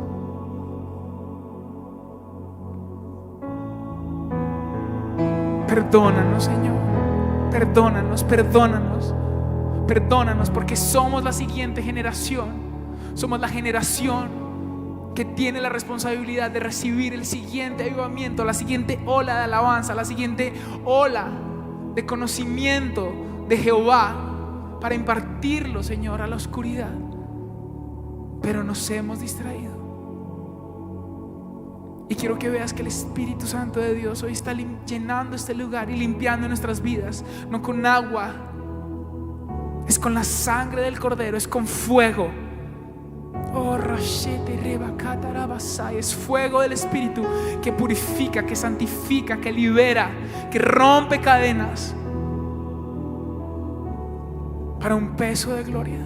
Perdónanos, Señor. Perdónanos, perdónanos. Perdónanos porque somos la siguiente generación. Somos la generación que tiene la responsabilidad de recibir el siguiente avivamiento, la siguiente ola de alabanza, la siguiente ola de conocimiento de Jehová para impartirlo, Señor, a la oscuridad. Pero nos hemos distraído. Y quiero que veas que el Espíritu Santo de Dios hoy está llenando este lugar y limpiando nuestras vidas, no con agua, es con la sangre del Cordero, es con fuego. Es fuego del Espíritu que purifica, que santifica, que libera, que rompe cadenas. para un peso de gloria.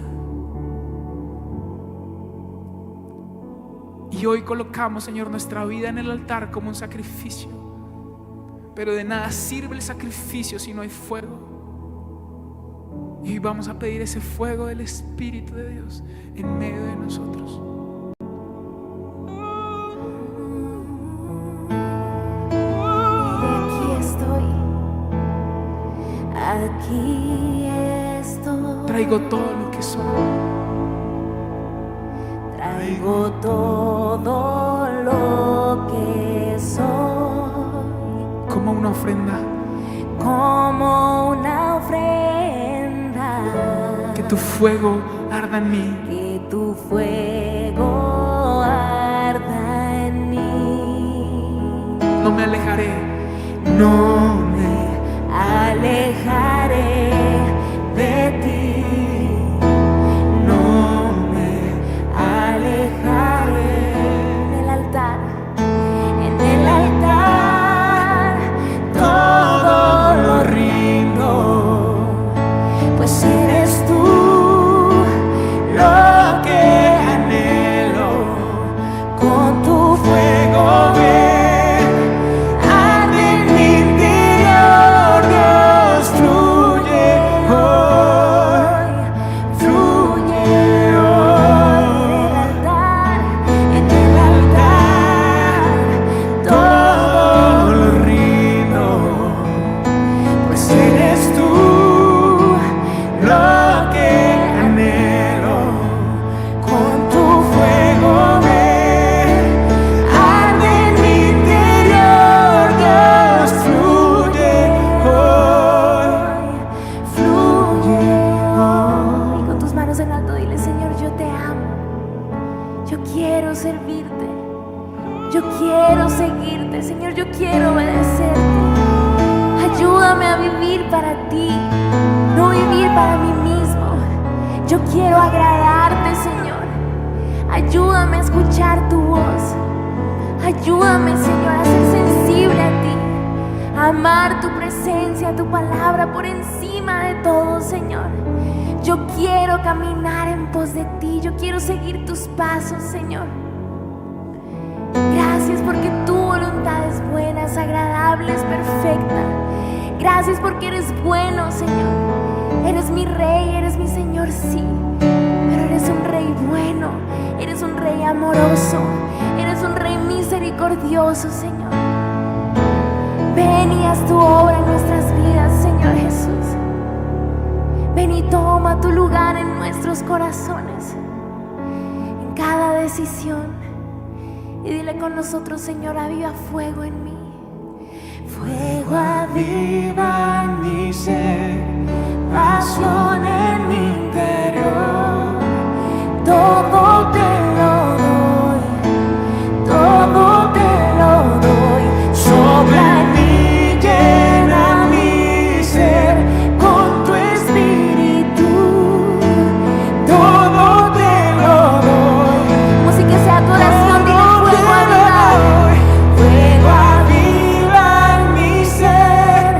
Y hoy colocamos, Señor, nuestra vida en el altar como un sacrificio. Pero de nada sirve el sacrificio si no hay fuego. Y hoy vamos a pedir ese fuego del Espíritu de Dios en medio de nosotros. Aquí estoy. Traigo todo lo que soy. Traigo todo lo que soy. Como una ofrenda. Como una ofrenda. Que tu fuego arda en mí. Que tu fuego arda en mí. No me alejaré. No me alejaré de ti. No me alejaré. En el altar, todo lo rindo, pues eres tú lo que anhelo. Con tu fuego ven, arde en mi interior, Dios, fluye hoy, fluye hoy. En el altar, todo lo rindo, pues eres tú lo que anhelo. Con tu fuego ven, arde en mi interior, Dios, fluye hoy, fluye hoy. Y con tus manos en alto dile: Señor, yo te amo, yo quiero servirte, yo quiero seguirte, Señor, yo quiero obedecerte. Ayúdame a vivir para ti, no vivir para mí mismo. Yo quiero agradarte, Señor. Ayúdame a escuchar tu voz. Ayúdame, Señor, a ser sensible a ti, a amar tu presencia, tu palabra por encima de todo, Señor. Yo quiero caminar en pos de ti, yo quiero seguir tus pasos, Señor. Gracias porque tu voluntad es buena, es agradable, es perfecta. Gracias porque eres bueno, Señor. Eres mi Rey, eres mi Señor, sí. Pero eres un Rey bueno, eres un Rey amoroso, eres un Rey misericordioso, Señor. Ven y haz tu obra en nuestras vidas, Señor Jesús. Ven y toma tu lugar en nuestros corazones, en cada decisión. Y dile con nosotros: Señor, aviva fuego en mí. Fuego aviva en mi ser, pasión en mi interior. Todo te lo doy, todo te lo doy. Sopla en mí, llena mi ser con tu espíritu. Todo te lo doy. Música sea tu oración, dile: fuego aviva. Fuego aviva en mi ser,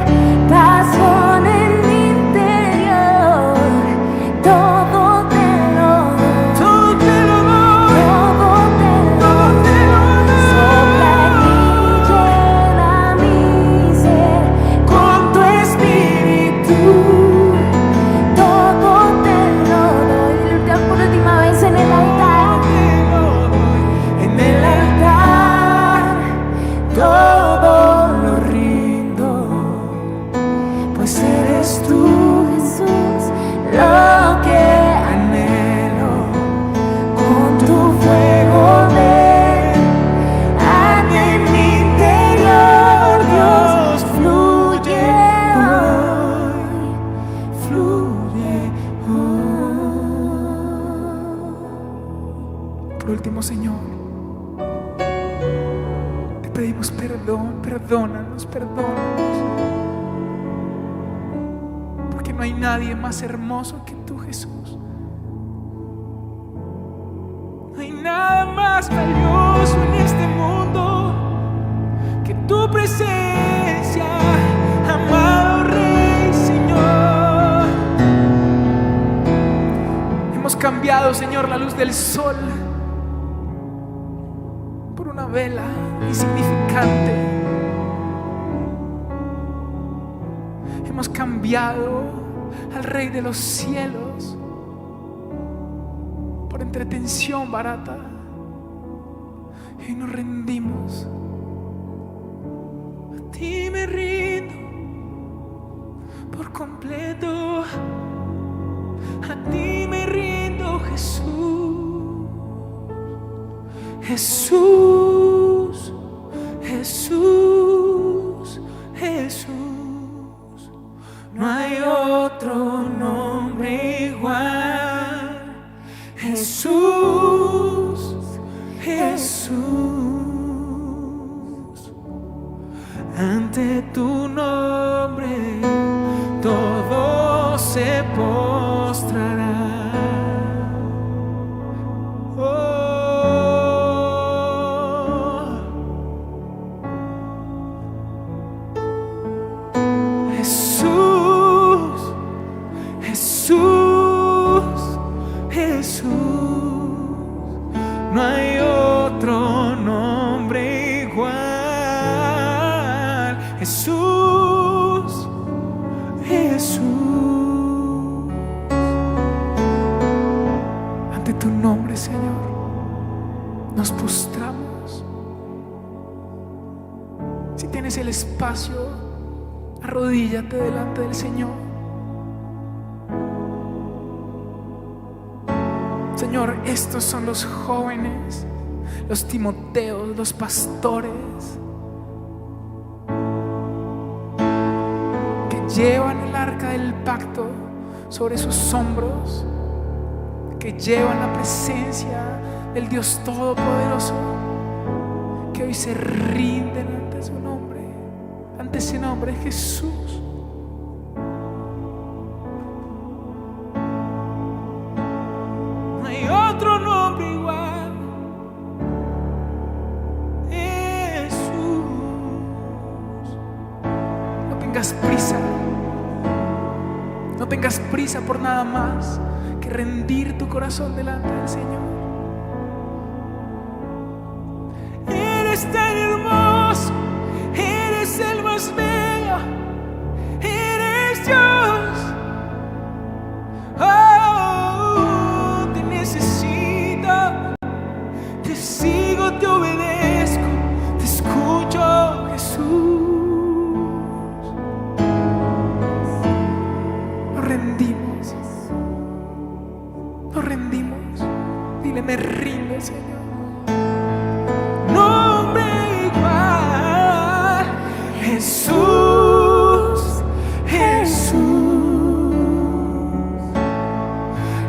pasión en mi interior. Todo te lo doy. Todo te lo doy. Todo te lo doy. Sopla en mí, llena mi ser con tu espíritu. Todo te lo doy. Dile por última vez: en el altar. En el altar todo lo rindo, pues eres tú, Jesús, lo que anhelo. Con tu fuego ven, arde en mi interior, Dios, fluye hoy, fluye hoy. Por último, Señor, te pedimos perdón, perdónanos, perdónanos. Porque no hay nadie más hermoso que tú, Jesús. No hay nada más valioso en este mundo que tu presencia, amado Rey, Señor. cambiado, Señor, la luz del sol por una vela insignificante. Hemos cambiado al Rey de los cielos por entretención barata y nos rendimos. A ti me rindo por completo, a ti me rindo, Jesús, Jesús, Jesús, Jesús. No hay otro nombre igual. Jesús, Jesús. Ante tu nombre todo se postrará. No hay otro nombre igual. Jesús, Jesús. Ante tu nombre, Señor, nos postramos. Si tienes el espacio, arrodíllate delante del Señor. Señor, estos son los jóvenes, los Timoteos, los pastores que llevan el arca del pacto sobre sus hombros, que llevan la presencia del Dios Todopoderoso, que hoy se rinden ante su nombre, ante ese nombre, Jesús. Otro nombre igual. Jesús. No tengas prisa. No tengas prisa por nada más que rendir tu corazón delante del Señor. Eres tan hermoso, eres el más bello, eres Dios. Te sigo, te obedezco, te escucho, Jesús. Nos rendimos, nos rendimos. Dile, me rindo, Señor. Nombre igual, Jesús, Jesús.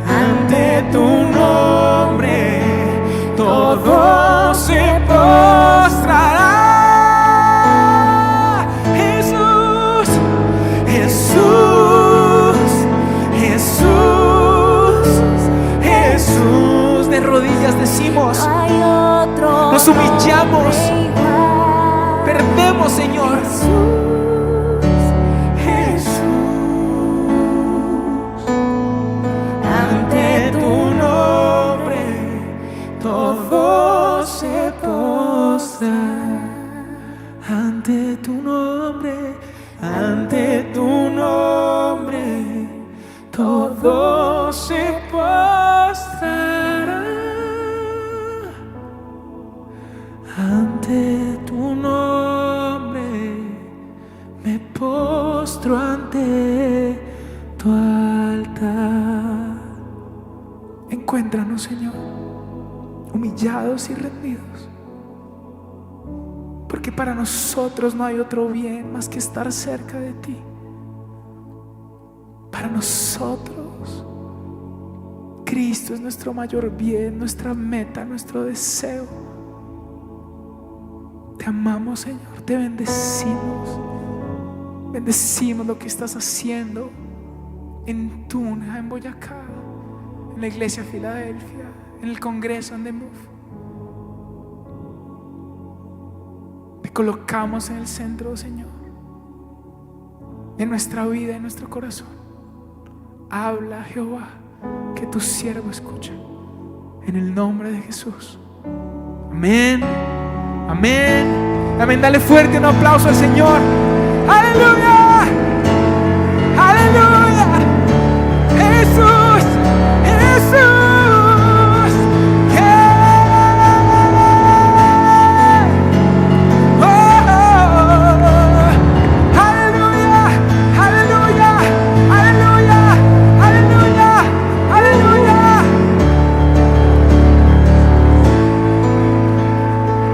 Ante tu nombre todo se postrará. Jesús, Jesús, Jesús, Jesús. De rodillas decimos, nos humillamos, perdemos, Señor. Jesús, ante tu nombre todo se postra. Ante tu nombre, ante tu nombre, todo se postrará. Ante tu nombre me postro ante tu altar. Encuéntranos, Señor, humillados y rendidos, porque para nosotros no hay otro bien más que estar cerca de ti. Para nosotros Cristo es nuestro mayor bien, nuestra meta, nuestro deseo. Te amamos, Señor, te bendecimos. Bendecimos lo que estás haciendo en Tuna, en Boyacá, en la iglesia Filadelfia, en el Congreso and the Move. Te colocamos en el centro, Señor, de nuestra vida, en nuestro corazón. Habla, Jehová, que tu siervo escucha. En el nombre de Jesús. Amén. Amén. Amén. Dale fuerte un aplauso al Señor. Aleluya.